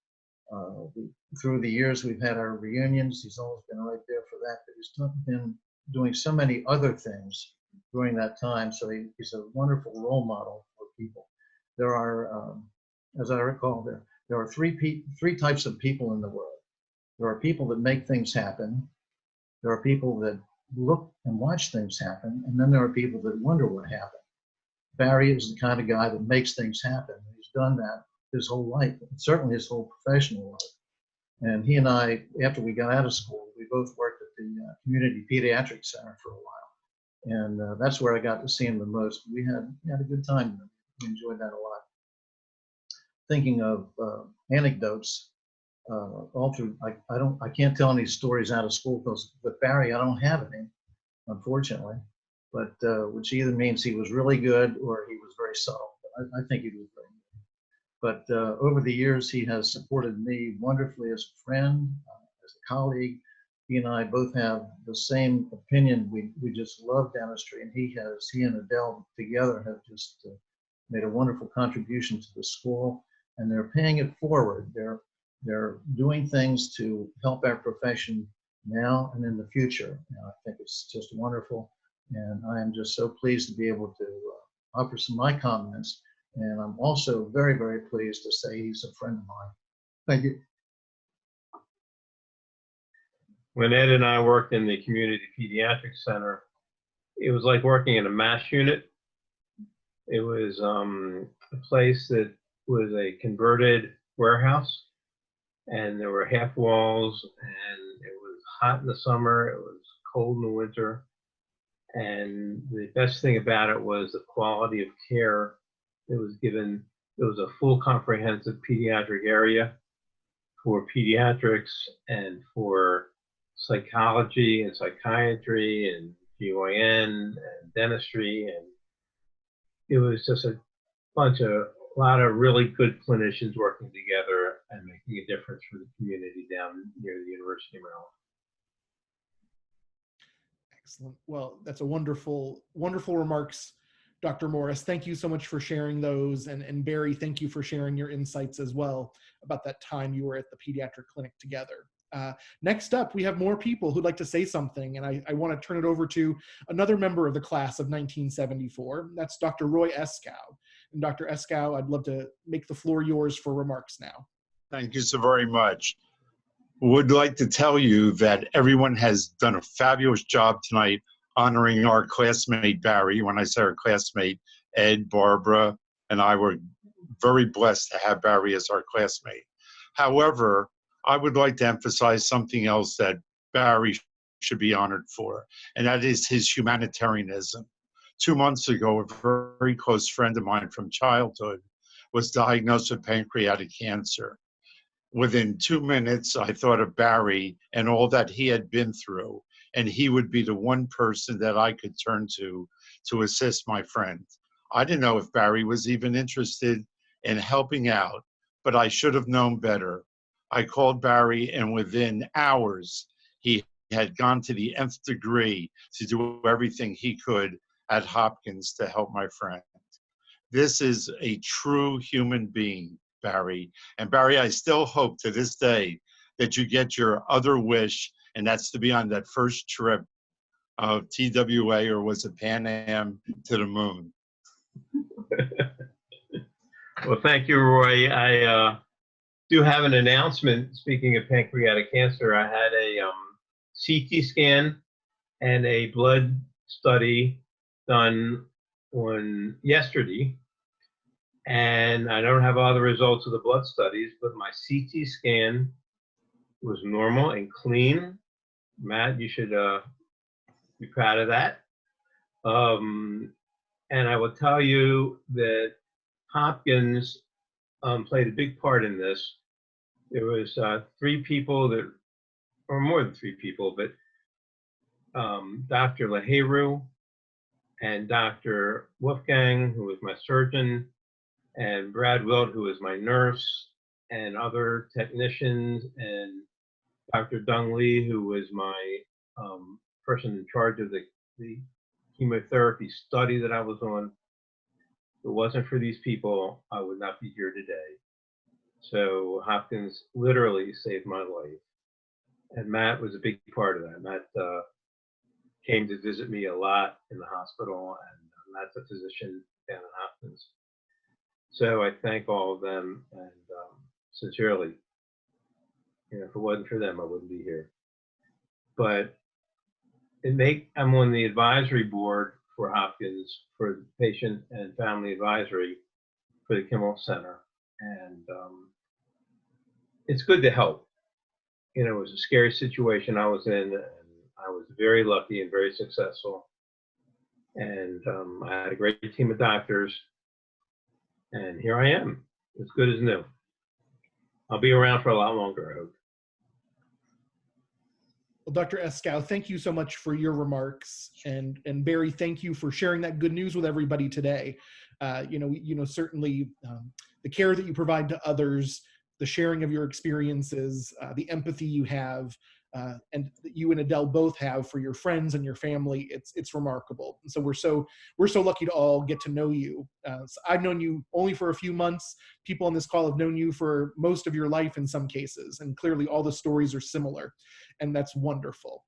Through the years, we've had our reunions. He's always been right there for that. But he's been doing so many other things during that time. So he's a wonderful role model for people. There are, as I recall, there are three types of people in the world. There are people that make things happen. There are people that look and watch things happen. And then there are people that wonder what happened. Barry is the kind of guy that makes things happen. He's done that his whole life, certainly his whole professional life. And he and I, after we got out of school, we both worked at the Community Pediatric Center for a while. And that's where I got to see him the most. We had a good time. We enjoyed that a lot. Thinking of anecdotes, all through, I can't tell any stories out of school because with Barry, I don't have any, unfortunately. But which either means he was really good or he was very subtle. I think he was very good. But over the years, he has supported me wonderfully as a friend, as a colleague. He and I both have the same opinion. We just love dentistry, and he and Adele together have just made a wonderful contribution to the school, and they're paying it forward. They're doing things to help our profession now and in the future. And I think it's just wonderful. And I am just so pleased to be able to offer some of my comments. And I'm also very, very pleased to say he's a friend of mine. Thank you. When Ed and I worked in the Community Pediatric Center, it was like working in a MASH unit. It was a place that was a converted warehouse, and there were half walls, and it was hot in the summer, it was cold in the winter. And the best thing about it was the quality of care that was given. There was a full comprehensive pediatric area for pediatrics and for psychology and psychiatry and GYN and dentistry. And it was just a lot of really good clinicians working together and making a difference for the community down near the University of Maryland. Excellent. Well, that's a wonderful, wonderful remarks, Dr. Morris. Thank you so much for sharing those. And Barry, thank you for sharing your insights as well about that time you were at the pediatric clinic together. Next up, we have more people who'd like to say something, and I want to turn it over to another member of the class of 1974. That's Dr. Roy Eskow. And Dr. Eskow, I'd love to make the floor yours for remarks now. Thank you so very much. Would like to tell you that everyone has done a fabulous job tonight honoring our classmate Barry. When I say our classmate, Ed, Barbara, and I were very blessed to have Barry as our classmate. However, I would like to emphasize something else that Barry should be honored for, and that is his humanitarianism. 2 months ago, a very close friend of mine from childhood was diagnosed with pancreatic cancer. Within 2 minutes, I thought of Barry and all that he had been through, and he would be the one person that I could turn to assist my friend. I didn't know if Barry was even interested in helping out, but I should have known better. I called Barry, and within hours, he had gone to the nth degree to do everything he could at Hopkins to help my friend. This is a true human being, Barry. And Barry, I still hope to this day that you get your other wish, and that's to be on that first trip of TWA, or was it Pan Am, to the moon. Well, thank you, Roy. I do have an announcement. Speaking of pancreatic cancer, I had a CT scan and a blood study done on yesterday. And I don't have all the results of the blood studies, but my CT scan was normal and clean. Matt, you should be proud of that. And I will tell you that Hopkins played a big part in this. There was 3 people that, or more than 3 people, but Dr. LaHaru and Dr. Wolfgang, who was my surgeon, and Brad Wilt, who was my nurse, and other technicians, and Dr. Dung Lee, who was my person in charge of the chemotherapy study that I was on. If it wasn't for these people, I would not be here today. So Hopkins literally saved my life. And Matt was a big part of that. Matt came to visit me a lot in the hospital, and Matt's a physician down at Hopkins. So I thank all of them, and sincerely, you know, if it wasn't for them, I wouldn't be here. But I'm on the advisory board for Hopkins for patient and family advisory for the Kimmel Center, and it's good to help. You know, it was a scary situation I was in, and I was very lucky and very successful. And I had a great team of doctors, and here I am, as good as new. I'll be around for a lot longer, I hope. Well, Dr. Eskow, thank you so much for your remarks, and Barry, thank you for sharing that good news with everybody today. Certainly the care that you provide to others, the sharing of your experiences, the empathy you have, and that you and Adele both have for your friends and your family, it's remarkable. And so we're so lucky to all get to know you. So I've known you only for a few months. People on this call have known you for most of your life in some cases, and clearly all the stories are similar, and that's wonderful.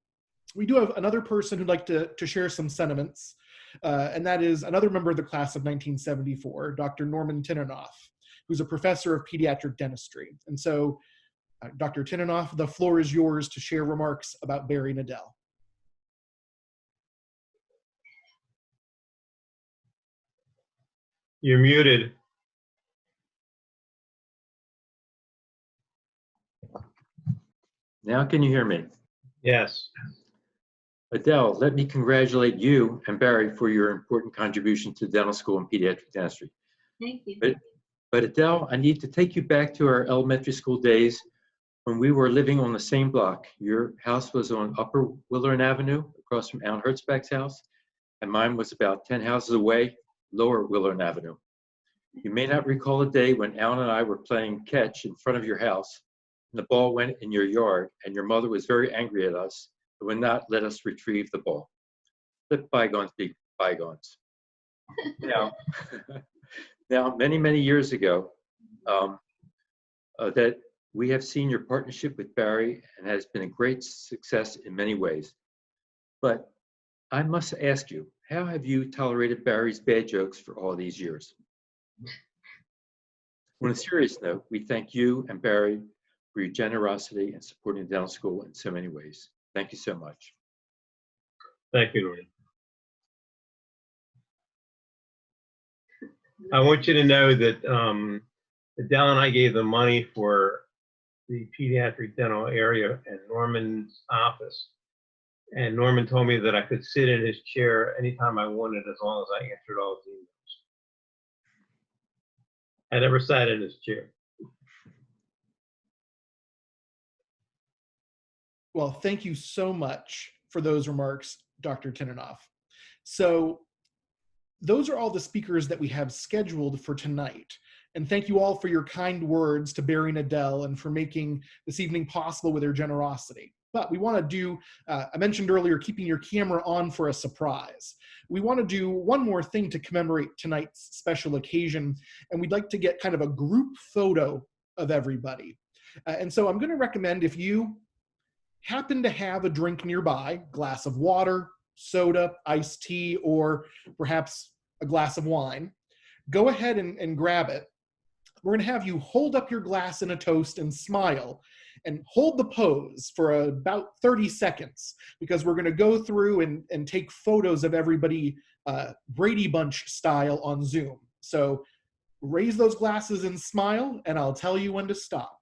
We do have another person who'd like to share some sentiments, and that is another member of the class of 1974, Dr. Norman Tinenoff, who's a professor of pediatric dentistry. And so Dr. Tinenoff, the floor is yours to share remarks about Barry and Adele. You're muted. Now can you hear me? Yes. Adele, let me congratulate you and Barry for your important contribution to dental school and pediatric dentistry. Thank you. But Adele, I need to take you back to our elementary school days when we were living on the same block. Your house was on Upper Willern Avenue, across from Alan Hertzbach's house, and mine was about 10 houses away, Lower Willern Avenue. You may not recall a day when Alan and I were playing catch in front of your house, and the ball went in your yard, and your mother was very angry at us and would not let us retrieve the ball. Let bygones be bygones. Now, many, many years ago, that We have seen your partnership with Barry and has been a great success in many ways. But I must ask you, how have you tolerated Barry's bad jokes for all these years? On a serious note, we thank you and Barry for your generosity and supporting the dental school in so many ways. Thank you so much. Thank you, Norman. I want you to know that Adele and I gave the money for the pediatric dental area and Norman's office. And Norman told me that I could sit in his chair anytime I wanted as long as I answered all his emails. I never sat in his chair. Well, thank you so much for those remarks, Dr. Tinenoff. So those are all the speakers that we have scheduled for tonight. And thank you all for your kind words to Barry and Adele and for making this evening possible with their generosity. But we want to do, I mentioned earlier, keeping your camera on for a surprise. We want to do one more thing to commemorate tonight's special occasion, and we'd like to get kind of a group photo of everybody. And so I'm going to recommend, if you happen to have a drink nearby, glass of water, soda, iced tea, or perhaps a glass of wine, go ahead and grab it. We're going to have you hold up your glass in a toast and smile and hold the pose for about 30 seconds because we're going to go through and take photos of everybody Brady Bunch style on Zoom. So raise those glasses and smile, and I'll tell you when to stop.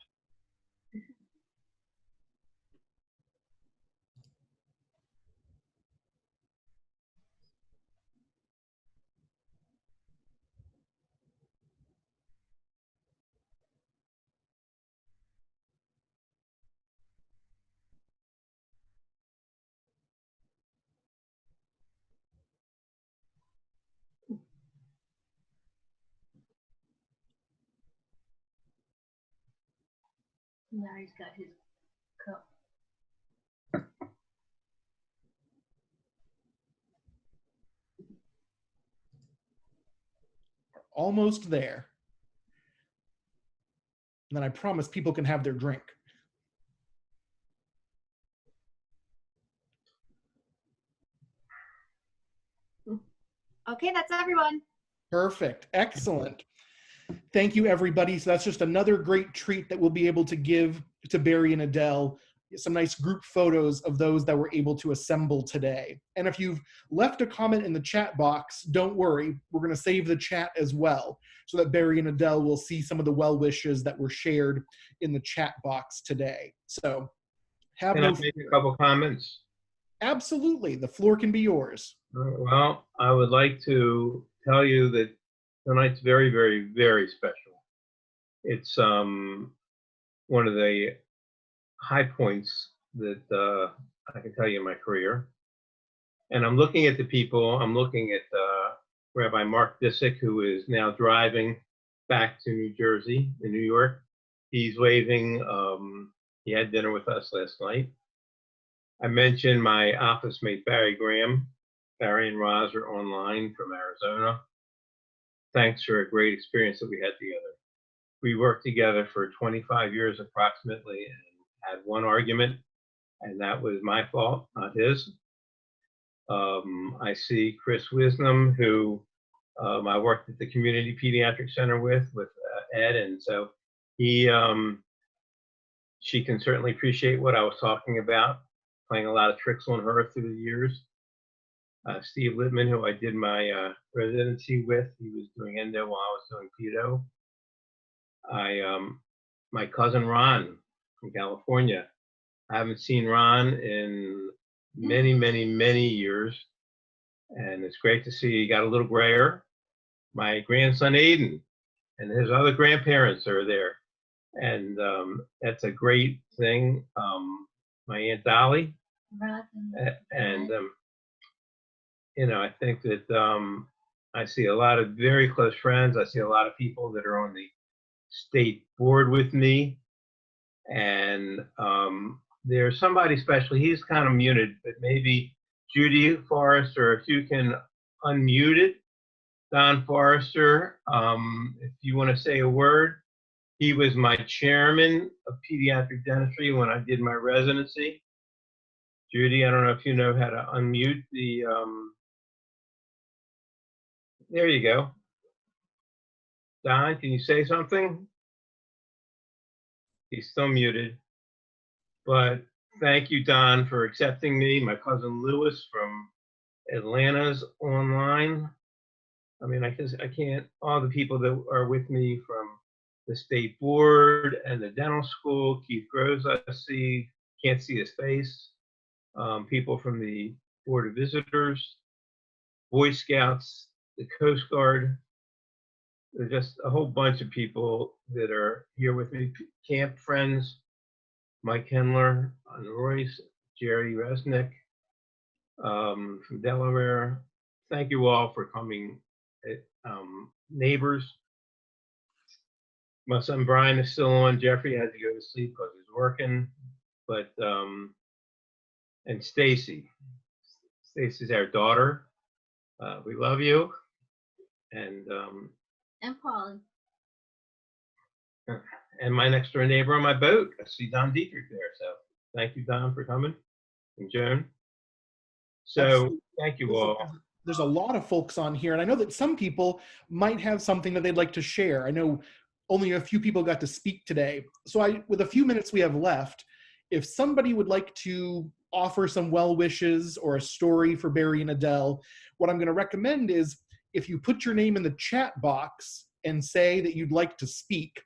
Larry's got his cup. Almost there. And then I promise people can have their drink. Okay, that's everyone. Perfect. Excellent. Thank you, everybody. So that's just another great treat that we'll be able to give to Barry and Adele. Some nice group photos of those that were able to assemble today. And if you've left a comment in the chat box, don't worry. We're going to save the chat as well so that Barry and Adele will see some of the well wishes that were shared in the chat box today. So have Can I no make fear. a couple comments? Absolutely. The floor can be yours. Well, I would like to tell you that tonight's very, very, very special. It's one of the high points that I can tell you in my career. And I'm looking at the people. I'm looking at Rabbi Mark Disick, who is now driving back to New Jersey, in New York. He's waving. He had dinner with us last night. I mentioned my office mate, Barry Graham. Barry and Roz are online from Arizona. Thanks for a great experience that we had together. We worked together for 25 years approximately and had one argument, and that was my fault, not his. I see Chris Wisdom, who I worked at the Community Pediatric Center with Ed, and so she can certainly appreciate what I was talking about, playing a lot of tricks on her through the years. Steve Littman, who I did my residency with, he was doing endo while I was doing pedo. My cousin Ron from California. I haven't seen Ron in many, many, many years, and it's great to see he got a little grayer. My grandson Aiden and his other grandparents are there, and that's a great thing. My Aunt Dolly, and you know, I think that I see a lot of very close friends. I see a lot of people that are on the state board with me, and there's somebody special. He's kind of muted, but maybe Judy Forrester, if you can unmute it. Don Forrester, if you want to say a word. He was my chairman of pediatric dentistry when I did my residency. Judy, I don't know if you know how to unmute the, there you go. Don, can you say something? He's still muted. But thank you, Don, for accepting me. My cousin Lewis from Atlanta's online. I mean, I can't, all the people that are with me from the state board and the dental school, Keith Groves, I see, can't see his face. People from the Board of Visitors, Boy Scouts, the Coast Guard. There's just a whole bunch of people that are here with me. Camp friends, Mike Henler, Royce, Jerry Resnick from Delaware. Thank you all for coming. Neighbors. My son Brian is still on. Jeffrey had to go to sleep because he's working. But and Stacy. Stacy's our daughter. We love you. And Polly. And my next door neighbor on my boat. I see Don Dietrich there. So thank you, Don, for coming. And Joan. So thank you all. There's a lot of folks on here, and I know that some people might have something that they'd like to share. I know only a few people got to speak today. So with a few minutes we have left, if somebody would like to offer some well wishes or a story for Barry and Adele, what I'm going to recommend is if you put your name in the chat box and say that you'd like to speak,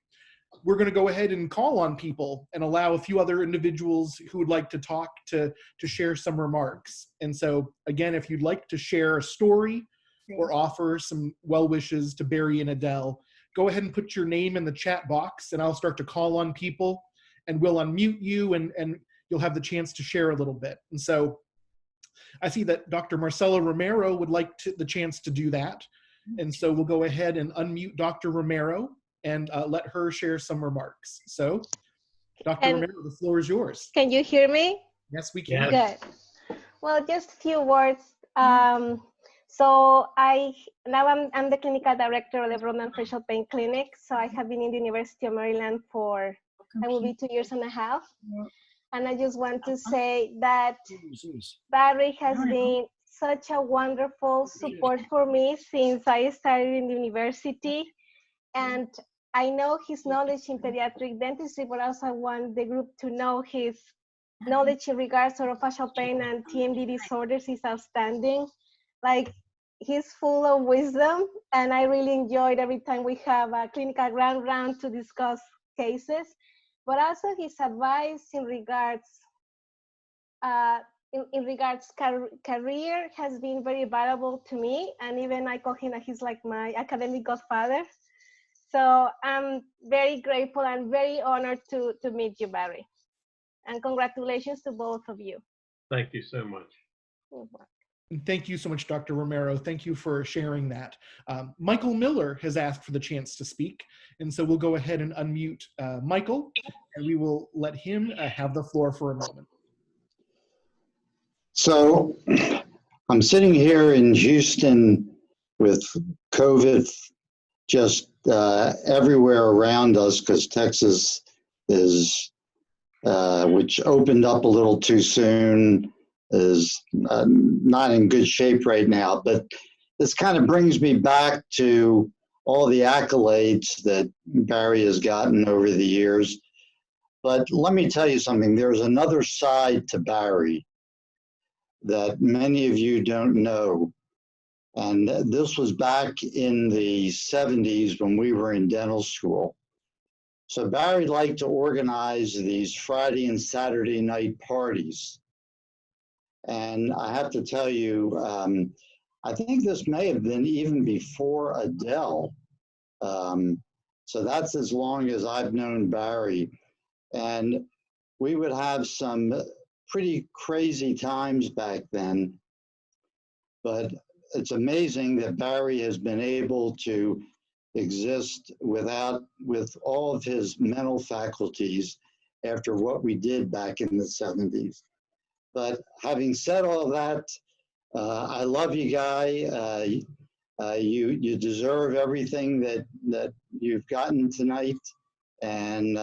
we're going to go ahead and call on people and allow a few other individuals who would like to talk to share some remarks. And so again, if you'd like to share a story or offer some well wishes to Barry and Adele, go ahead and put your name in the chat box and I'll start to call on people and we'll unmute you and you'll have the chance to share a little bit. And so I see that Dr. Marcela Romero would like the chance to do that. And so we'll go ahead and unmute Dr. Romero and let her share some remarks. So, Dr. Romero, the floor is yours. Can you hear me? Yes, we can. Good. Well, just a few words. So now I'm the clinical director of the Broadman Facial Pain Clinic. So I have been in the University of Maryland for, I will be 2 years and a half. And I just want to say that Barry has been such a wonderful support for me since I started in the university. And I know his knowledge in pediatric dentistry, but also I want the group to know his knowledge in regards to orofacial pain and TMD disorders is outstanding. Like, he's full of wisdom, and I really enjoyed every time we have a clinical grand round to discuss cases. But also his advice in regards career has been very valuable to me, and even I call him that he's like my academic godfather. So I'm very grateful and very honored to meet you, Barry. And congratulations to both of you. Thank you so much. Thank you so much, Dr. Romero. Thank you for sharing that. Michael Miller has asked for the chance to speak, and so we'll go ahead and unmute Michael, and we will let him have the floor for a moment. So I'm sitting here in Houston with COVID just everywhere around us because Texas is, which opened up a little too soon, is not in good shape right now. But this kind of brings me back to all the accolades that Barry has gotten over the years. But let me tell you something, there's another side to Barry that many of you don't know. And this was back in the 70s when we were in dental school. So Barry liked to organize these Friday and Saturday night parties. And I have to tell you, I think this may have been even before Adele. So that's as long as I've known Barry. And we would have some pretty crazy times back then. But it's amazing that Barry has been able to exist with all of his mental faculties after what we did back in the 70s. But having said all that, I love you, Guy. You deserve everything that you've gotten tonight. And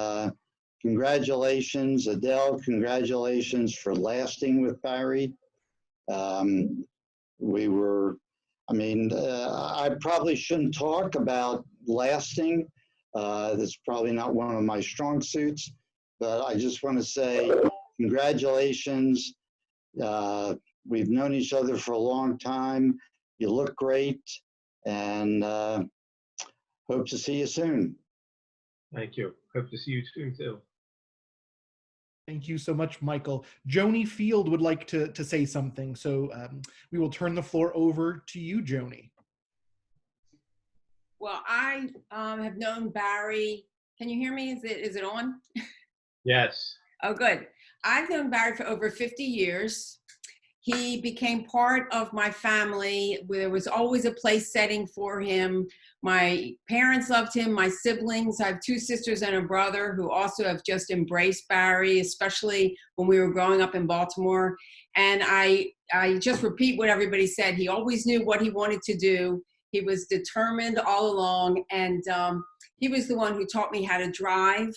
congratulations, Adele. Congratulations for lasting with Barry. I probably shouldn't talk about lasting. That's probably not one of my strong suits, but I just want to say congratulations. We've known each other for a long time. You look great, and hope to see you soon. Thank you. Hope to see you soon too. Thank you so much, Michael. Joni Field would like to say something, so we will turn the floor over to you, Joni. Well, I have known Barry. Can you hear me? Is it on? Yes. Oh, good. I've known Barry for over 50 years. He became part of my family. There was always a place setting for him. My parents loved him, my siblings. I have 2 sisters and a brother who also have just embraced Barry, especially when we were growing up in Baltimore. And I just repeat what everybody said. He always knew what he wanted to do. He was determined all along, and he was the one who taught me how to drive.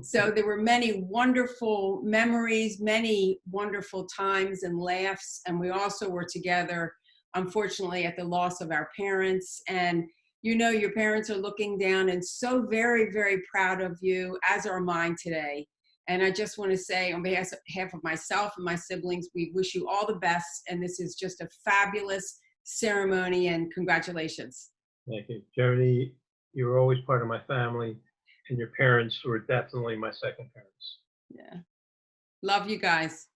So there were many wonderful memories, many wonderful times and laughs. And we also were together, unfortunately, at the loss of our parents. And you know, your parents are looking down and so very, very proud of you, as are mine today. And I just want to say, on behalf of myself and my siblings, we wish you all the best. And this is just a fabulous ceremony, and congratulations. Thank you. Joni, you were always part of my family, and your parents were definitely my second parents. Yeah. Love you guys.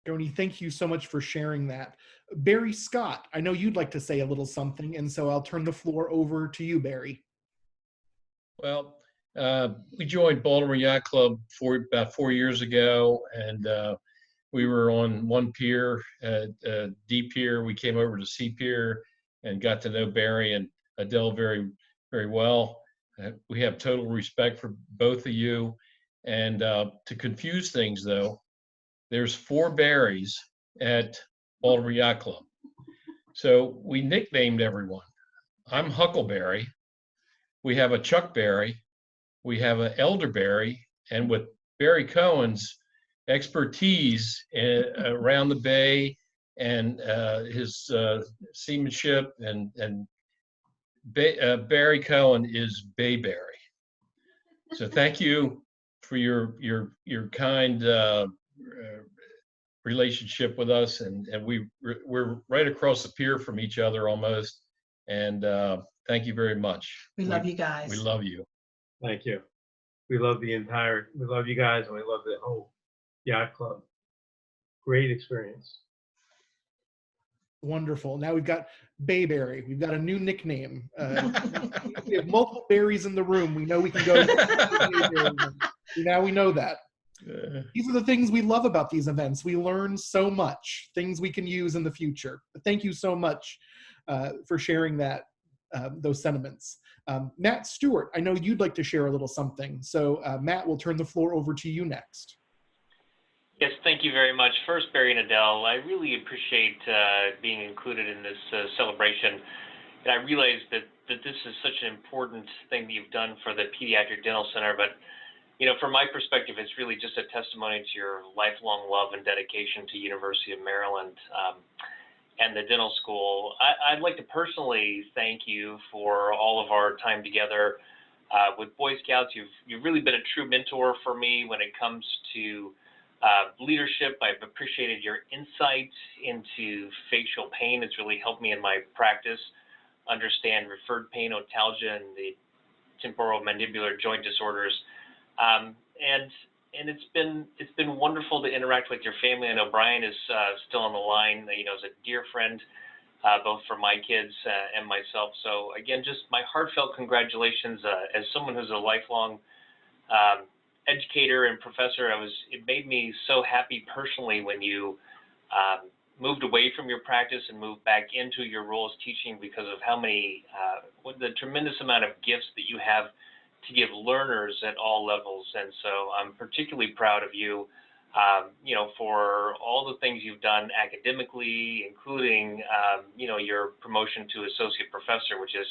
Joni, thank you so much for sharing that. Barry Scott, I know you'd like to say a little something, and so I'll turn the floor over to you, Barry. Well, we joined Baltimore Yacht Club about 4 years ago, and we were on one pier, D pier. We came over to C pier and got to know Barry and Adele very, very well. We have total respect for both of you. And to confuse things, though, there's 4 Barrys at Baltimore Yacht Club. So we nicknamed everyone. I'm Huckleberry. We have a Chuck Berry. We have an Elderberry. And with Barry Cohen's expertise around the bay and his seamanship, and Barry Cohen is Bayberry. So thank you for your kind relationship with us, and we're right across the pier from each other almost, and thank you very much. We love you guys. We love you. Thank you. We love you guys, and we love the whole yacht club. Great experience. Wonderful. Now we've got Bayberry. We've got a new nickname. We have multiple berries in the room. We know we can go. Now we know that. These are the things we love about these events. We learn so much, things we can use in the future. But thank you so much for sharing that, those sentiments. Matt Stewart, I know you'd like to share a little something. So Matt, we'll turn the floor over to you next. Yes, thank you very much. First, Barry and Adele, I really appreciate being included in this celebration. And I realize that this is such an important thing that you've done for the Pediatric Dental Center, but you know, from my perspective, it's really just a testimony to your lifelong love and dedication to University of Maryland and the dental school. I'd like to personally thank you for all of our time together with Boy Scouts. You've really been a true mentor for me when it comes to leadership. I've appreciated your insight into facial pain. It's really helped me in my practice understand referred pain, otalgia, and the temporomandibular joint disorders. And it's been wonderful to interact with your family. I know Brian is still on the line. You know, as a dear friend, both for my kids and myself. So again, just my heartfelt congratulations as someone who's a lifelong educator and professor. It made me so happy personally when you moved away from your practice and moved back into your role as teaching, because of how many, what the tremendous amount of gifts that you have to give learners at all levels. And so I'm particularly proud of you, you know, for all the things you've done academically, including, you know, your promotion to associate professor, which is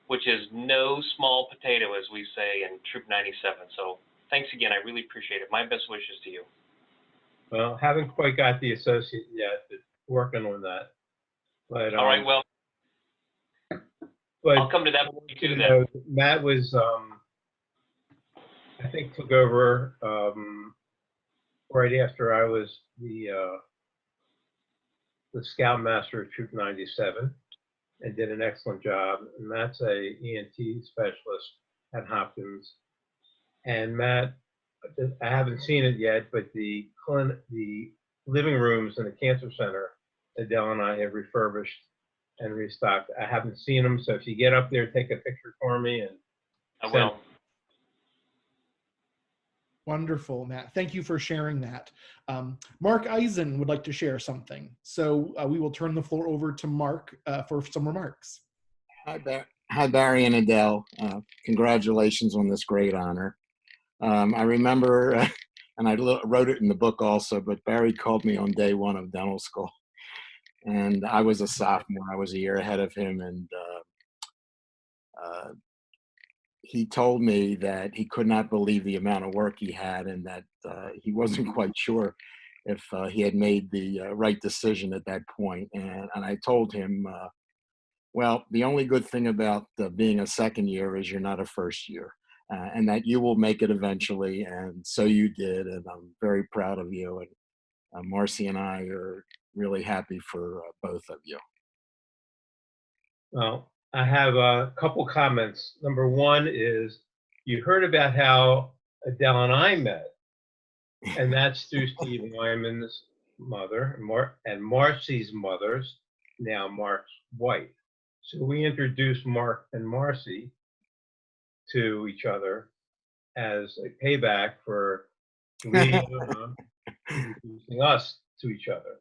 which is no small potato, as we say in Troop 97. So thanks again. I really appreciate it. My best wishes to you. Well, haven't quite got the associate yet, but working on that. But All right, well, I'll come to that point too then. Matt was, I think, took over right after I was the Scoutmaster of Troop 97 and did an excellent job. And Matt's a ENT specialist at Hopkins. And Matt, I haven't seen it yet, but the living rooms in the cancer center, Adele and I have refurbished and restocked. I haven't seen them, so if you get up there, take a picture for me. And I will. Wonderful, Matt. Thank you for sharing that. Mark Eisen would like to share something. So we will turn the floor over to Mark for some remarks. Hi, Barry and Adele. Congratulations on this great honor. I remember, and I wrote it in the book also, but Barry called me on day one of dental school. And I was a sophomore. I was a year ahead of him. And he told me that he could not believe the amount of work he had and that he wasn't quite sure if he had made the right decision at that point. And I told him, well, the only good thing about being a second year is you're not a first year. And that you will make it eventually, and so you did, and I'm very proud of you. And Marcy and I are really happy for both of you. Well, I have a couple comments. Number one is you heard about how Adele and I met, and that's through Steve Wyman's mother and Marcy's mother's, now Mark's wife. So we introduced Mark and Marcy to each other as a payback for introducing us to each other.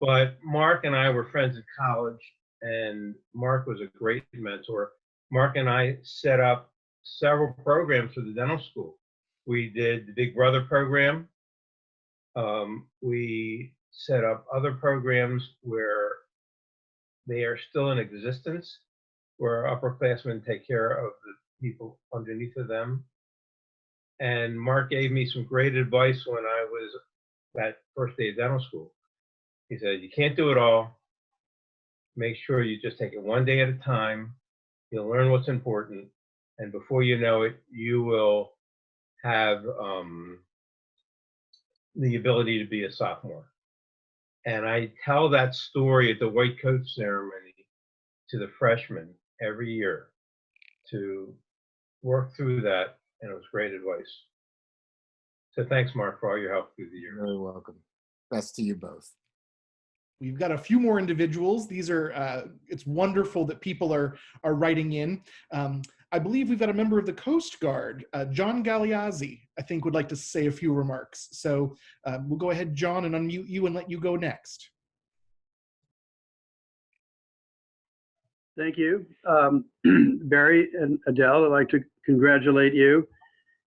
But Mark and I were friends in college, and Mark was a great mentor. Mark and I set up several programs for the dental school. We did the Big Brother program. We set up other programs where they are still in existence, where upperclassmen take care of the people underneath of them. And Mark gave me some great advice when I was that first day of dental school. He said, you can't do it all. Make sure you just take it one day at a time. You'll learn what's important. And before you know it, you will have the ability to be a sophomore. And I tell that story at the white coat ceremony to the freshmen every year to work through that, and it was great advice. So thanks, Mark, for all your help through the year. You're very welcome. Best to you both. We've got a few more individuals. These are, it's wonderful that people are writing in. I believe we've got a member of the Coast Guard, John Galeazzi, I think would like to say a few remarks. So we'll go ahead, John, and unmute you and let you go next. Thank you. Barry and Adele, I'd like to congratulate you.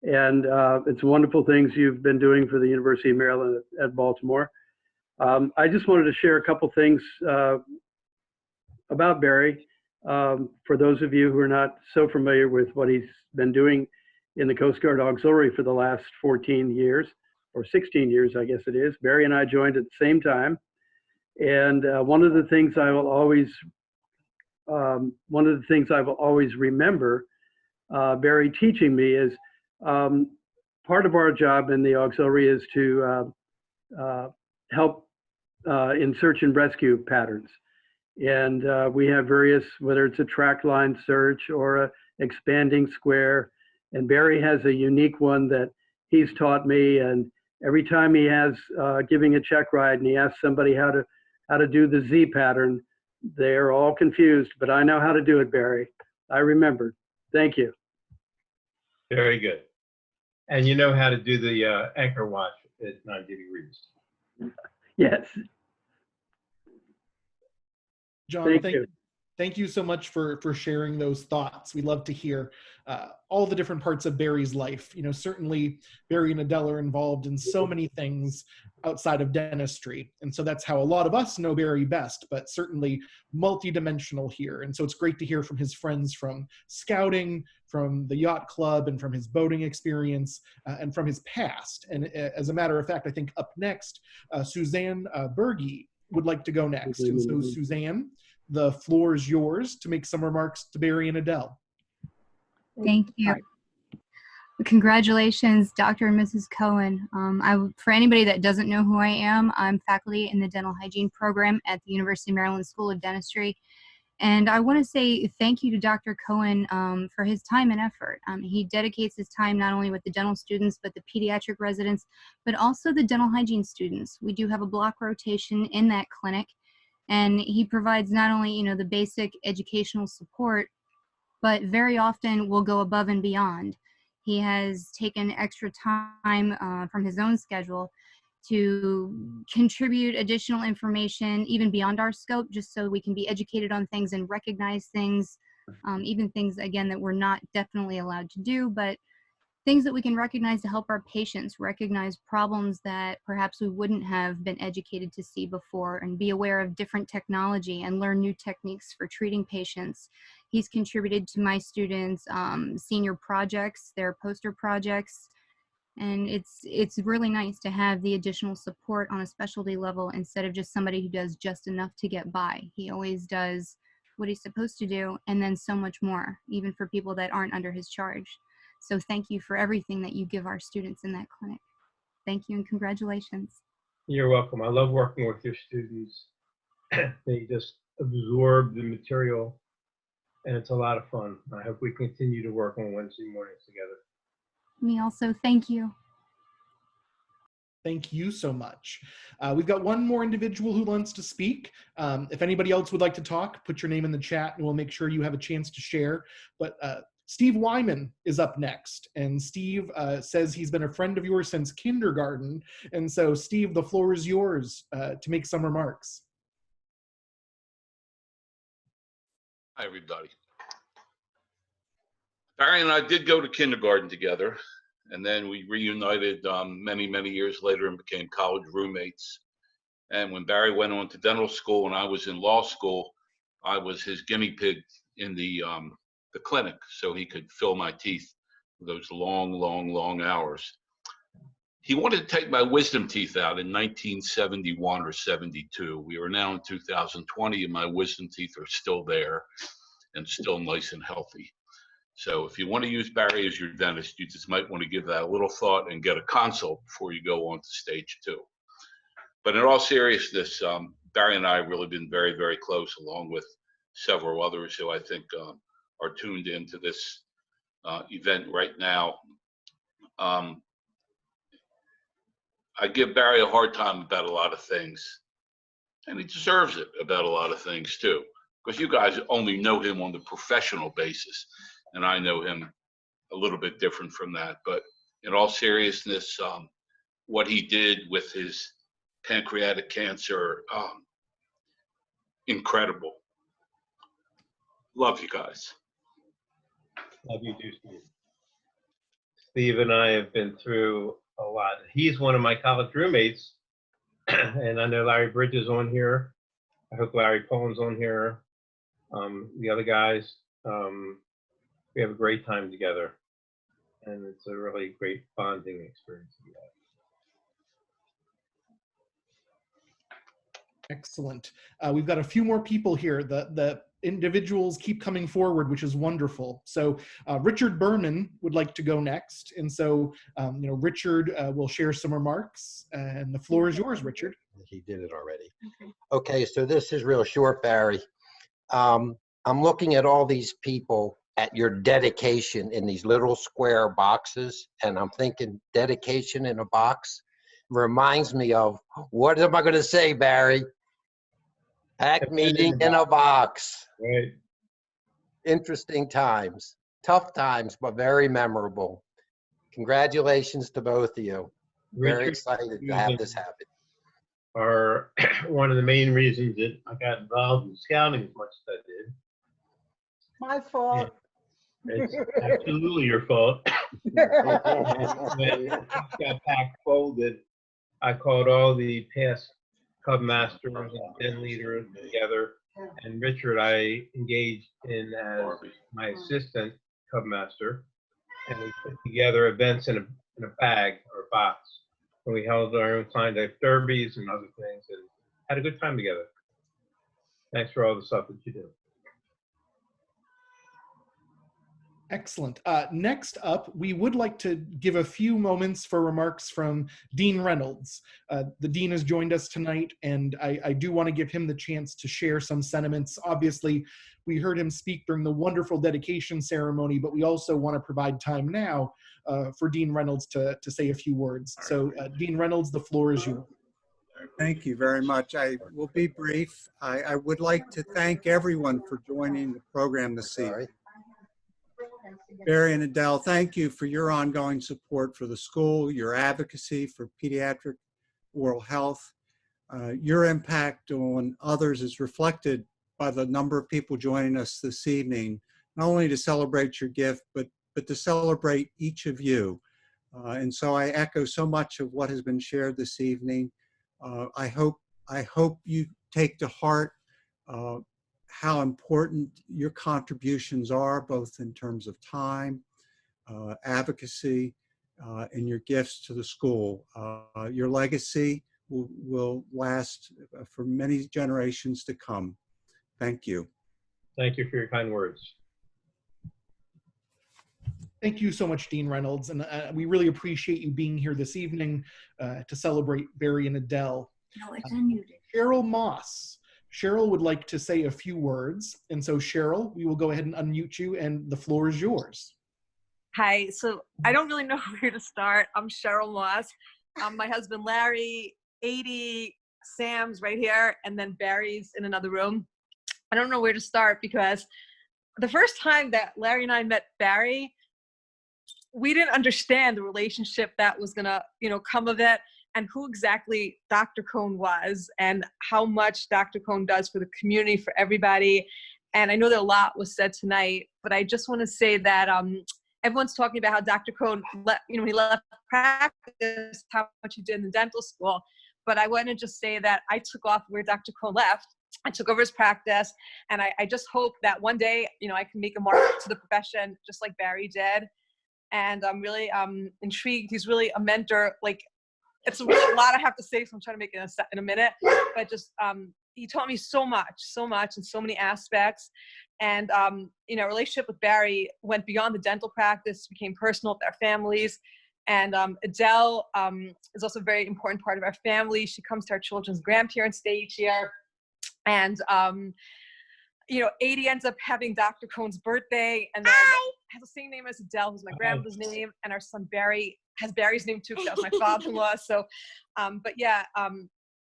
And it's wonderful things you've been doing for the University of Maryland at Baltimore. I just wanted to share a couple things about Barry. For those of you who are not so familiar with what he's been doing in the Coast Guard Auxiliary for the last 14 years, or 16 years, I guess it is. Barry and I joined at the same time. And one of the things I will always remember Barry teaching me is part of our job in the auxiliary is to help in search and rescue patterns. And we have various, whether it's a track line search or a expanding square. And Barry has a unique one that he's taught me. And every time he has giving a check ride and he asks somebody how to do the Z pattern, they're all confused, but I know how to do it, Barry. I remembered. Thank you. Very good. And you know how to do the anchor watch at 90 degrees. Yes. John, thank you. Thank you so much for sharing those thoughts. We love to hear all the different parts of Barry's life. You know, certainly Barry and Adele are involved in so many things outside of dentistry. And so that's how a lot of us know Barry best, but certainly multidimensional here. And so it's great to hear from his friends from scouting, from the yacht club, and from his boating experience, and from his past. And as a matter of fact, I think up next, Suzanne Berge would like to go next. And so Suzanne, the floor is yours to make some remarks to Barry and Adele. Thank you. Congratulations, Dr. and Mrs. Cohen. For anybody that doesn't know who I am, I'm faculty in the dental hygiene program at the University of Maryland School of Dentistry. And I want to say thank you to Dr. Cohen for his time and effort. He dedicates his time not only with the dental students, but the pediatric residents, but also the dental hygiene students. We do have a block rotation in that clinic, and he provides not only, you know, the basic educational support, but very often will go above and beyond. He has taken extra time from his own schedule to contribute additional information even beyond our scope, just so we can be educated on things and recognize things, even things, again, that we're not definitely allowed to do, but things that we can recognize to help our patients recognize problems that perhaps we wouldn't have been educated to see before, and be aware of different technology and learn new techniques for treating patients. He's contributed to my students' senior projects, their poster projects, and it's really nice to have the additional support on a specialty level instead of just somebody who does just enough to get by. He always does what he's supposed to do, and then so much more, even for people that aren't under his charge. So thank you for everything that you give our students in that clinic. Thank you and congratulations. You're welcome. I love working with your students. They just absorb the material, and it's a lot of fun. I hope we continue to work on Wednesday mornings together. Me also, thank you. Thank you so much. We've got one more individual who wants to speak. If anybody else would like to talk, put your name in the chat and we'll make sure you have a chance to share. But Steve Wyman is up next, and Steve says he's been a friend of yours since kindergarten. And so, Steve, the floor is yours to make some remarks. Hi, everybody. Barry and I did go to kindergarten together, and then we reunited many, many years later and became college roommates. And when Barry went on to dental school and I was in law school, I was his guinea pig in the clinic so he could fill my teeth for those long, long, long hours. He wanted to take my wisdom teeth out in 1971 or 72. We are now in 2020 and my wisdom teeth are still there and still nice and healthy. So if you want to use Barry as your dentist, you just might want to give that a little thought and get a consult before you go on to stage 2. But in all seriousness, Barry and I have really been very, very close, along with several others who I think are tuned into this event right now. I give Barry a hard time about a lot of things, and he deserves it about a lot of things too, because you guys only know him on the professional basis, and I know him a little bit different from that. But in all seriousness, what he did with his pancreatic cancer, incredible. Love you guys. Love you too, Steve. Steve and I have been through a lot. He's one of my college roommates, and I know Larry Bridge is on here. I hope Larry Cohen's on here. The other guys, we have a great time together, and it's a really great bonding experience together. Excellent. We've got a few more people here. The individuals keep coming forward, which is wonderful. So Richard Berman would like to go next. And so, Richard will share some remarks, and the floor is yours, Richard. He did it already. Okay, so this is real short, Barry. I'm looking at all these people at your dedication in these little square boxes, and I'm thinking dedication in a box reminds me of, what am I going to say, Barry? PAC meeting in a box. Right. Interesting times, tough times, but very memorable. Congratulations to both of you. Very excited to have this happen. Are one of the main reasons that I got involved in scouting as much as I did. My fault. It's absolutely your fault. When the Cub Scout pack folded, I called all the past Cub masters and den leaders together, and Richard I engaged in as my assistant Cub master, and we put together events in a bag or a box. And we held our own signed-up derbies and other things, and had a good time together. Thanks for all the stuff that you do. Excellent. Next up, we would like to give a few moments for remarks from Dean Reynolds. The Dean has joined us tonight, and I do want to give him the chance to share some sentiments. Obviously, we heard him speak during the wonderful dedication ceremony, but we also want to provide time now for Dean Reynolds to say a few words. So Dean Reynolds, the floor is yours. Thank you very much. I will be brief. I would like to thank everyone for joining the program this evening. Barry and Adele, thank you for your ongoing support for the school, your advocacy for pediatric oral health. Your impact on others is reflected by the number of people joining us this evening, not only to celebrate your gift, but to celebrate each of you. And so I echo so much of what has been shared this evening. I hope you take to heart how important your contributions are, both in terms of time, advocacy, and your gifts to the school. Your legacy will last for many generations to come. Thank you. Thank you for your kind words. Thank you so much, Dean Reynolds, and we really appreciate you being here this evening to celebrate Barry and Adele. No, it's unmuted. Cheryl Moss. Cheryl would like to say a few words, and so Cheryl, we will go ahead and unmute you, and the floor is yours. Hi, so I don't really know where to start. I'm Cheryl Moss. My husband Larry, 80, Sam's right here, and then Barry's in another room. I don't know where to start because the first time that Larry and I met Barry, we didn't understand the relationship that was gonna, come of it, and who exactly Dr. Cohen was and how much Dr. Cohen does for the community, for everybody. And I know that a lot was said tonight, but I just want to say that everyone's talking about how Dr. Cohen, when he left practice, how much he did in the dental school. But I want to just say that I took off where Dr. Cohen left. I took over his practice, and I just hope that one day, I can make a mark to the profession just like Barry did. And I'm really intrigued. He's really a mentor. Like, it's really a lot I have to say, so I'm trying to make it in a minute. But just he taught me so much in so many aspects. And relationship with Barry went beyond the dental practice, became personal with our families. And Adele is also a very important part of our family. She comes to our children's grandparents' day each year. And 80 ends up having Dr. Cohen's birthday, and then has the same name as Adele, who's my grandmother's name, and our son Barry has Barry's name too, because that was my father-in-law. So, but yeah, I'm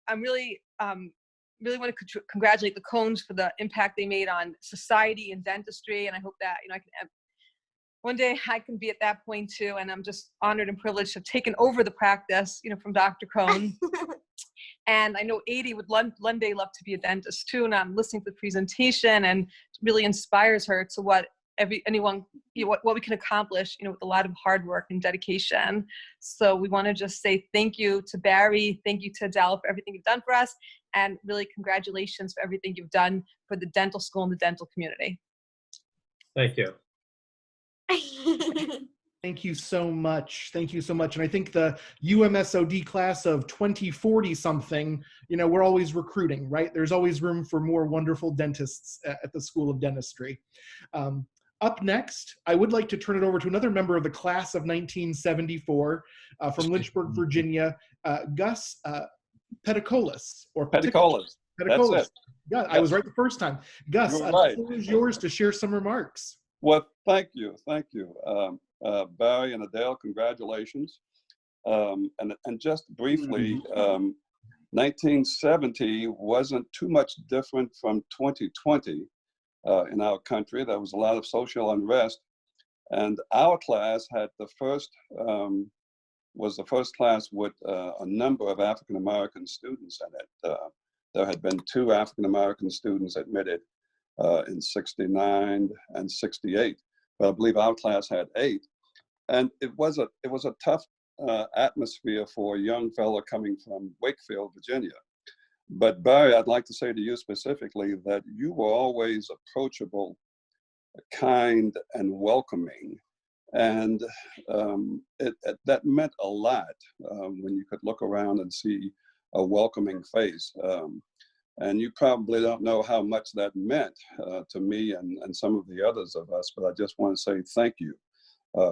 really want to congratulate the Cohens for the impact they made on society and dentistry, and I hope that I can one day I can be at that point too. And I'm just honored and privileged to have taken over the practice, from Dr. Cohen. And I know 80 would one day love to be a dentist too. And I'm listening to the presentation, and it really inspires her to what anyone, what we can accomplish, with a lot of hard work and dedication. So we want to just say thank you to Barry, thank you to Adele for everything you've done for us, and really congratulations for everything you've done for the dental school and the dental community. Thank you. Thank you so much. Thank you so much. And I think the UMSOD class of 2040 something, we're always recruiting, right? There's always room for more wonderful dentists at the School of Dentistry. Up next, I would like to turn it over to another member of the class of 1974 from Lynchburg, Virginia, Gus Pedicolis. Pedicolis. That's it. Yeah, I was right the first time. Gus, the floor is yours to share some remarks. Well, thank you. Thank you. Barry and Adele, congratulations. And just briefly, 1970 wasn't too much different from 2020 in our country. There was a lot of social unrest. And our class had was the first class with a number of African-American students in it. There had been 2 African-American students admitted. in 69 and 68. But I believe our class had 8. And it was a tough atmosphere for a young fellow coming from Wakefield, Virginia. But Barry, I'd like to say to you specifically that you were always approachable, kind, and welcoming. And that meant a lot when you could look around and see a welcoming face. And you probably don't know how much that meant to me and some of the others of us, but I just want to say thank you.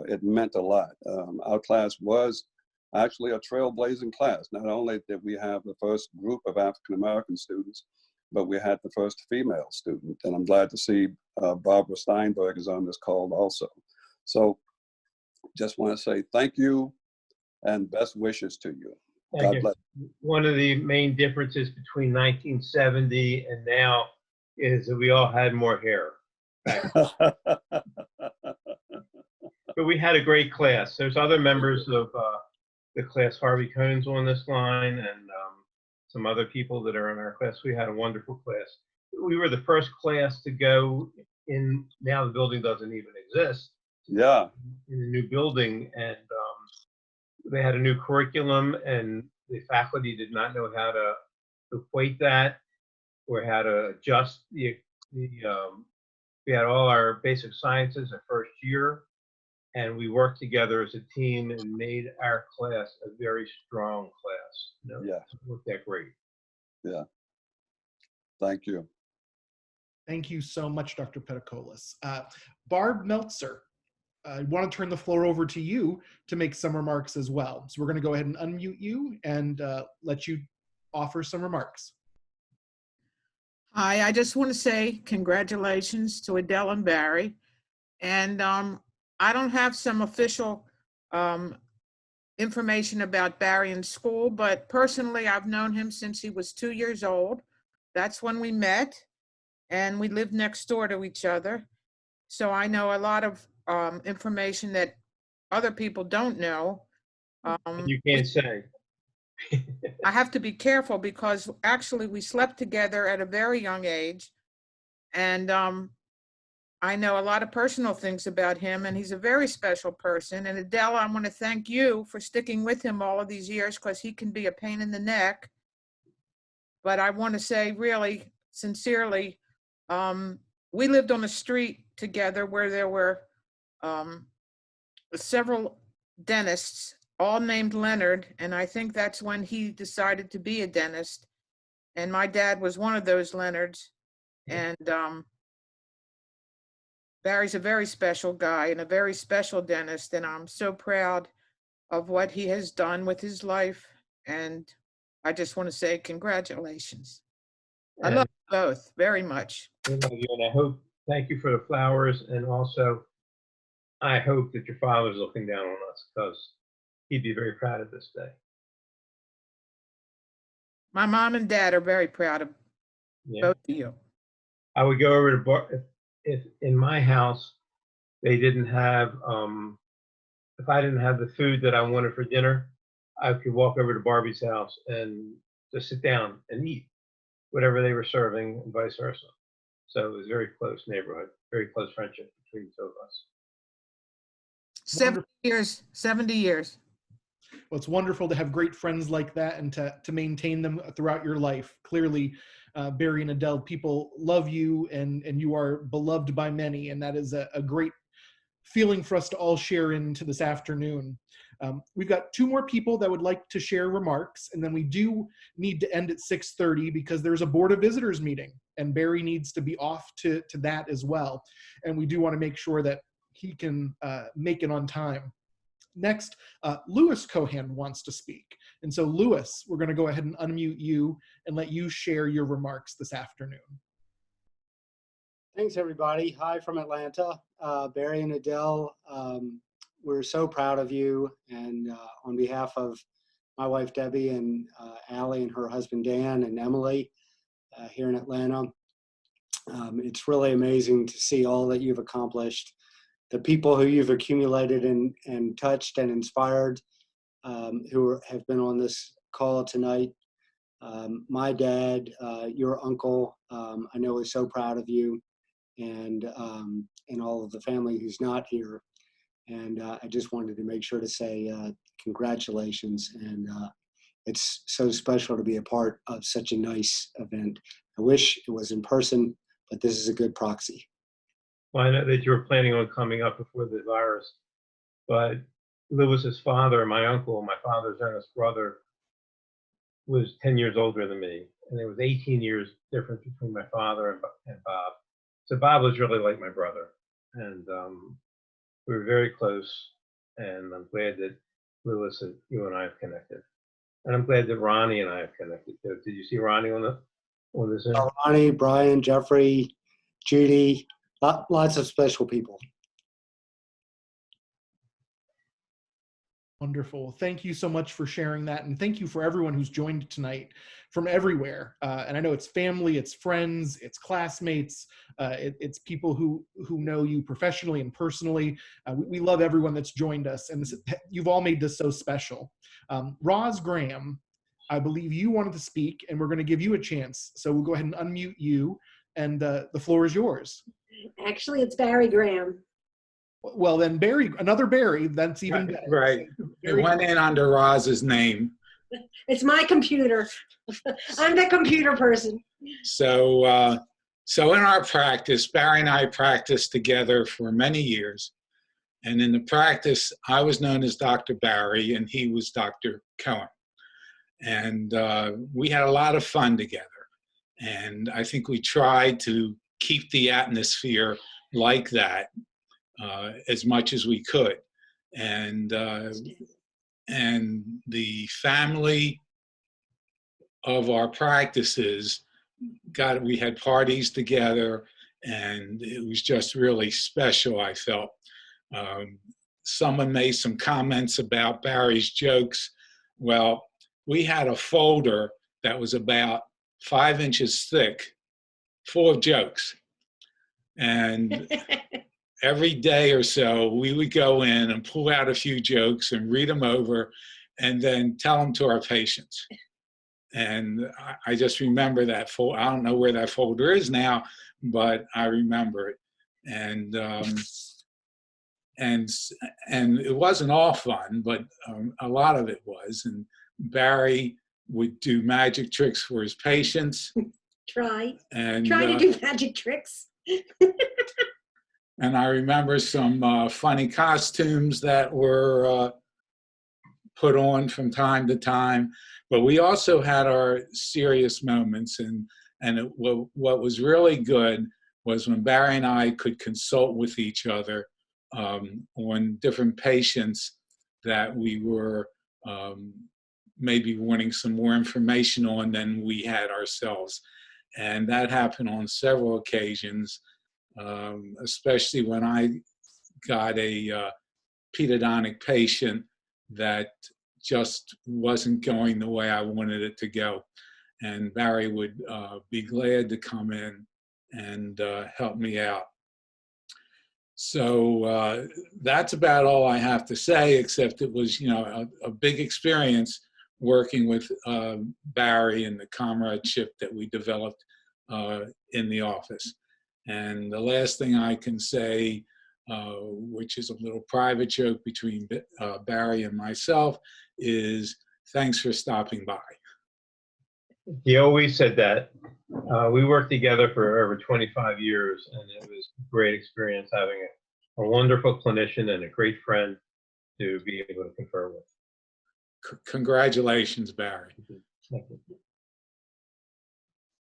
It meant a lot. Our class was actually a trailblazing class. Not only did we have the first group of African-American students, but we had the first female student. And I'm glad to see Barbara Steinberg is on this call also. So just want to say thank you and best wishes to you. Thank God you. bless. One of the main differences between 1970 and now is that we all had more hair. But we had a great class. There's other members of the class. Harvey Cohen's on this line, and some other people that are in our class. We had a wonderful class. We were the first class to go in. Now the building doesn't even exist. Yeah. In the new building, and they had a new curriculum, and the faculty did not know how to equate that or how to adjust we had all our basic sciences the first year, and we worked together as a team and made our class a very strong class. You know, yeah. It worked out great. Yeah. Thank you. Thank you so much, Dr. Pedicolis. Barb Meltzer, I want to turn the floor over to you to make some remarks as well. So we're going to go ahead and unmute you and let you offer some remarks. Hi, I just want to say congratulations to Adele and Barry. And I don't have some official information about Barry in school, but personally, I've known him since he was 2 years old. That's when we met, and we lived next door to each other. So I know a lot of information that other people don't know. You can't say. I have to be careful because actually we slept together at a very young age. And I know a lot of personal things about him, and he's a very special person. And Adele, I want to thank you for sticking with him all of these years because he can be a pain in the neck. But I want to say really sincerely, we lived on a street together where there were several dentists, all named Leonard, and I think that's when he decided to be a dentist. And my dad was one of those Leonards. And Barry's a very special guy and a very special dentist, and I'm so proud of what he has done with his life. And I just want to say congratulations. I love you both very much. I love you, and I hope, thank you for the flowers, and also I hope that your father's looking down on us because he'd be very proud of this day. My mom and dad are very proud of both of you. I would go over to bar if in my house they didn't have if I didn't have the food that I wanted for dinner, I could walk over to Barbie's house and just sit down and eat whatever they were serving and vice versa. So it was a very close neighborhood, very close friendship between the two of us. 70 years, 70 years. Well, it's wonderful to have great friends like that and to maintain them throughout your life. Clearly, Barry and Adele, people love you and you are beloved by many, and that is a great feeling for us to all share into this afternoon. We've got 2 more people that would like to share remarks, and then we do need to end at 6:30 because there's a Board of Visitors meeting, and Barry needs to be off to that as well. And we do want to make sure that he can make it on time. Next, Louis Cohan wants to speak. And so Louis, we're going to go ahead and unmute you and let you share your remarks this afternoon. Thanks, everybody. Hi from Atlanta. Barry and Adele, we're so proud of you. And on behalf of my wife, Debbie, and Allie and her husband, Dan, and Emily here in Atlanta, it's really amazing to see all that you've accomplished. The people who you've accumulated and touched and inspired who have been on this call tonight. My dad, your uncle, I know is so proud of you. and all of the family who's not here. And I just wanted to make sure to say congratulations. And it's so special to be a part of such a nice event. I wish it was in person, but this is a good proxy. Well, I know that you were planning on coming up before the virus, but Lewis's father, my uncle, my father's youngest brother, was 10 years older than me. And there was 18 years difference between my father and Bob. So Bob was really like my brother. And we were very close. And I'm glad that Lewis and you and I have connected. And I'm glad that Ronnie and I have connected too. Did you see Ronnie on the Zoom? Ronnie, Brian, Jeffrey, Judy, lots of special people. Wonderful. Thank you so much for sharing that. And thank you for everyone who's joined tonight from everywhere. And I know it's family, it's friends, it's classmates, it's people who know you professionally and personally. We love everyone that's joined us. And you've all made this so special. Roz Graham, I believe you wanted to speak, and we're going to give you a chance. So we'll go ahead and unmute you, and the floor is yours. Actually, it's Barry Graham. Well, then Barry, another Barry, that's even better. Right. It went in under Roz's name. It's my computer. I'm the computer person. So, in our practice, Barry and I practiced together for many years. And in the practice, I was known as Dr. Barry, and he was Dr. Cohen. And we had a lot of fun together. And I think we tried to keep the atmosphere like that as much as we could. And the family of our practices we had parties together, and it was just really special, I felt. Someone made some comments about Barry's jokes. Well, we had a folder that was about 5 inches thick, full of jokes. And every day or so, we would go in and pull out a few jokes and read them over and then tell them to our patients. And I just remember that folder. I don't know where that folder is now, but I remember it. And it wasn't all fun, but a lot of it was. And Barry would do magic tricks for his patients. Try to do magic tricks. And I remember some funny costumes that were put on from time to time. But we also had our serious moments. And what was really good was when Barry and I could consult with each other on different patients that we were maybe wanting some more information on than we had ourselves. And that happened on several occasions, especially when I got a pedodontic patient that just wasn't going the way I wanted it to go. And Barry would be glad to come in and help me out. So that's about all I have to say, except it was, a big experience working with Barry and the comradeship that we developed in the office. And the last thing I can say, which is a little private joke between Barry and myself, is thanks for stopping by. He always said that. We worked together for over 25 years, and it was a great experience having a wonderful clinician and a great friend to be able to confer with. Congratulations, Barry. Thank you.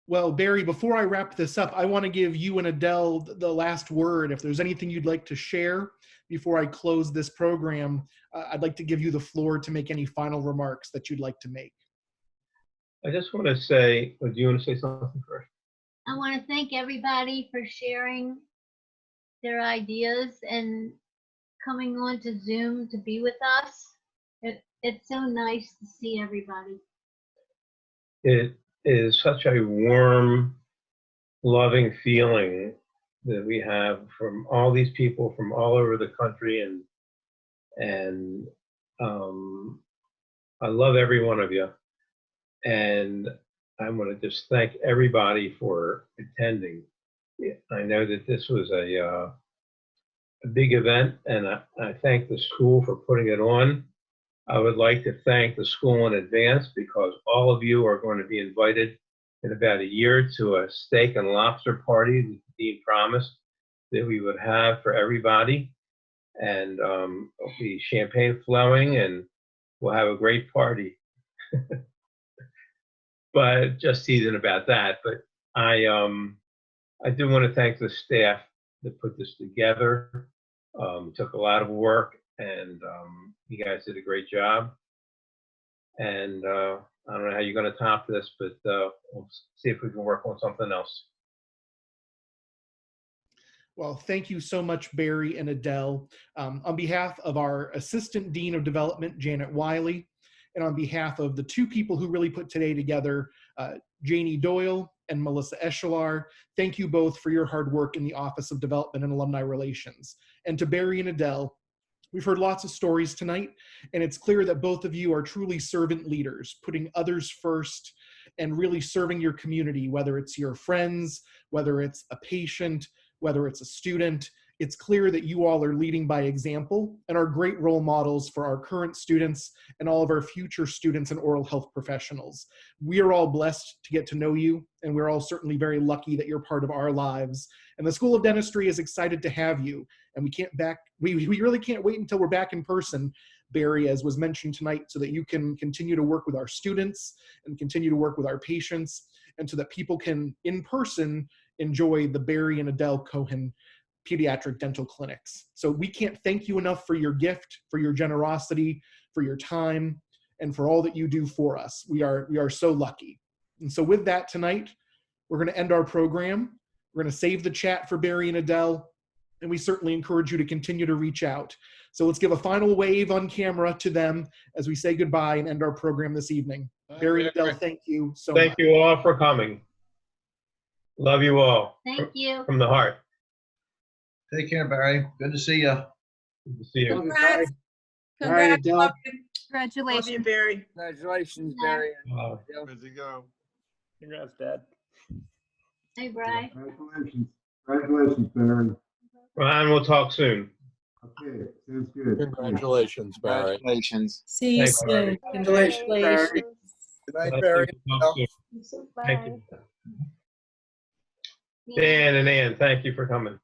Well, Barry, before I wrap this up, I want to give you and Adele the last word. If there's anything you'd like to share before I close this program, I'd like to give you the floor to make any final remarks that you'd like to make. I just want to say, do you want to say something first? I want to thank everybody for sharing their ideas and coming on to Zoom to be with us. It's so nice to see everybody. It is such a warm, loving feeling that we have from all these people from all over the country, and I love every one of you. And I want to just thank everybody for attending. I know that this was a big event, and I thank the school for putting it on. I would like to thank the school in advance because all of you are going to be invited in about a year to a steak and lobster party that the dean promised that we would have for everybody. And there'll be champagne flowing and we'll have a great party. But just teasing about that. But I do want to thank the staff that put this together. Took a lot of work, and you guys did a great job. And I don't know how you're going to top this, but we'll see if we can work on something else. Well, thank you so much, Barry and Adele. On behalf of our Assistant Dean of Development, Janet Wiley, and on behalf of the two people who really put today together, Janie Doyle and Melissa Eschelar, thank you both for your hard work in the Office of Development and Alumni Relations. And to Barry and Adele, we've heard lots of stories tonight, and it's clear that both of you are truly servant leaders, putting others first and really serving your community, whether it's your friends, whether it's a patient, whether it's a student. It's clear that you all are leading by example and are great role models for our current students and all of our future students and oral health professionals. We are all blessed to get to know you, and we're all certainly very lucky that you're part of our lives. And the School of Dentistry is excited to have you, and we really can't wait until we're back in person, Barry, as was mentioned tonight, so that you can continue to work with our students and continue to work with our patients, and so that people can, in person, enjoy the Barry and Adele Cohen pediatric dental clinics. So we can't thank you enough for your gift, for your generosity, for your time, and for all that you do for us. We are so lucky. And so with that tonight, we're going to end our program. We're going to save the chat for Barry and Adele, and we certainly encourage you to continue to reach out. So let's give a final wave on camera to them as we say goodbye and end our program this evening. Barry and Adele, thank you so much. Thank you all for coming. Love you all. Thank you. From the heart. Take care, Barry. Good to see you. Good to see you. Congrats. Barry, Adele. Congratulations. Love you, Barry. Congratulations, Barry. Good to go. Congrats, Dad. Hey, Bri. Congratulations. Congratulations, Barry. Ryan, we'll talk soon. Okay, sounds good. Congratulations, Barry. Congratulations. See you Thanks, soon. Barry. Congratulations. Good night, Barry. Talk soon. Thank you. Dan and Ann, thank you for coming.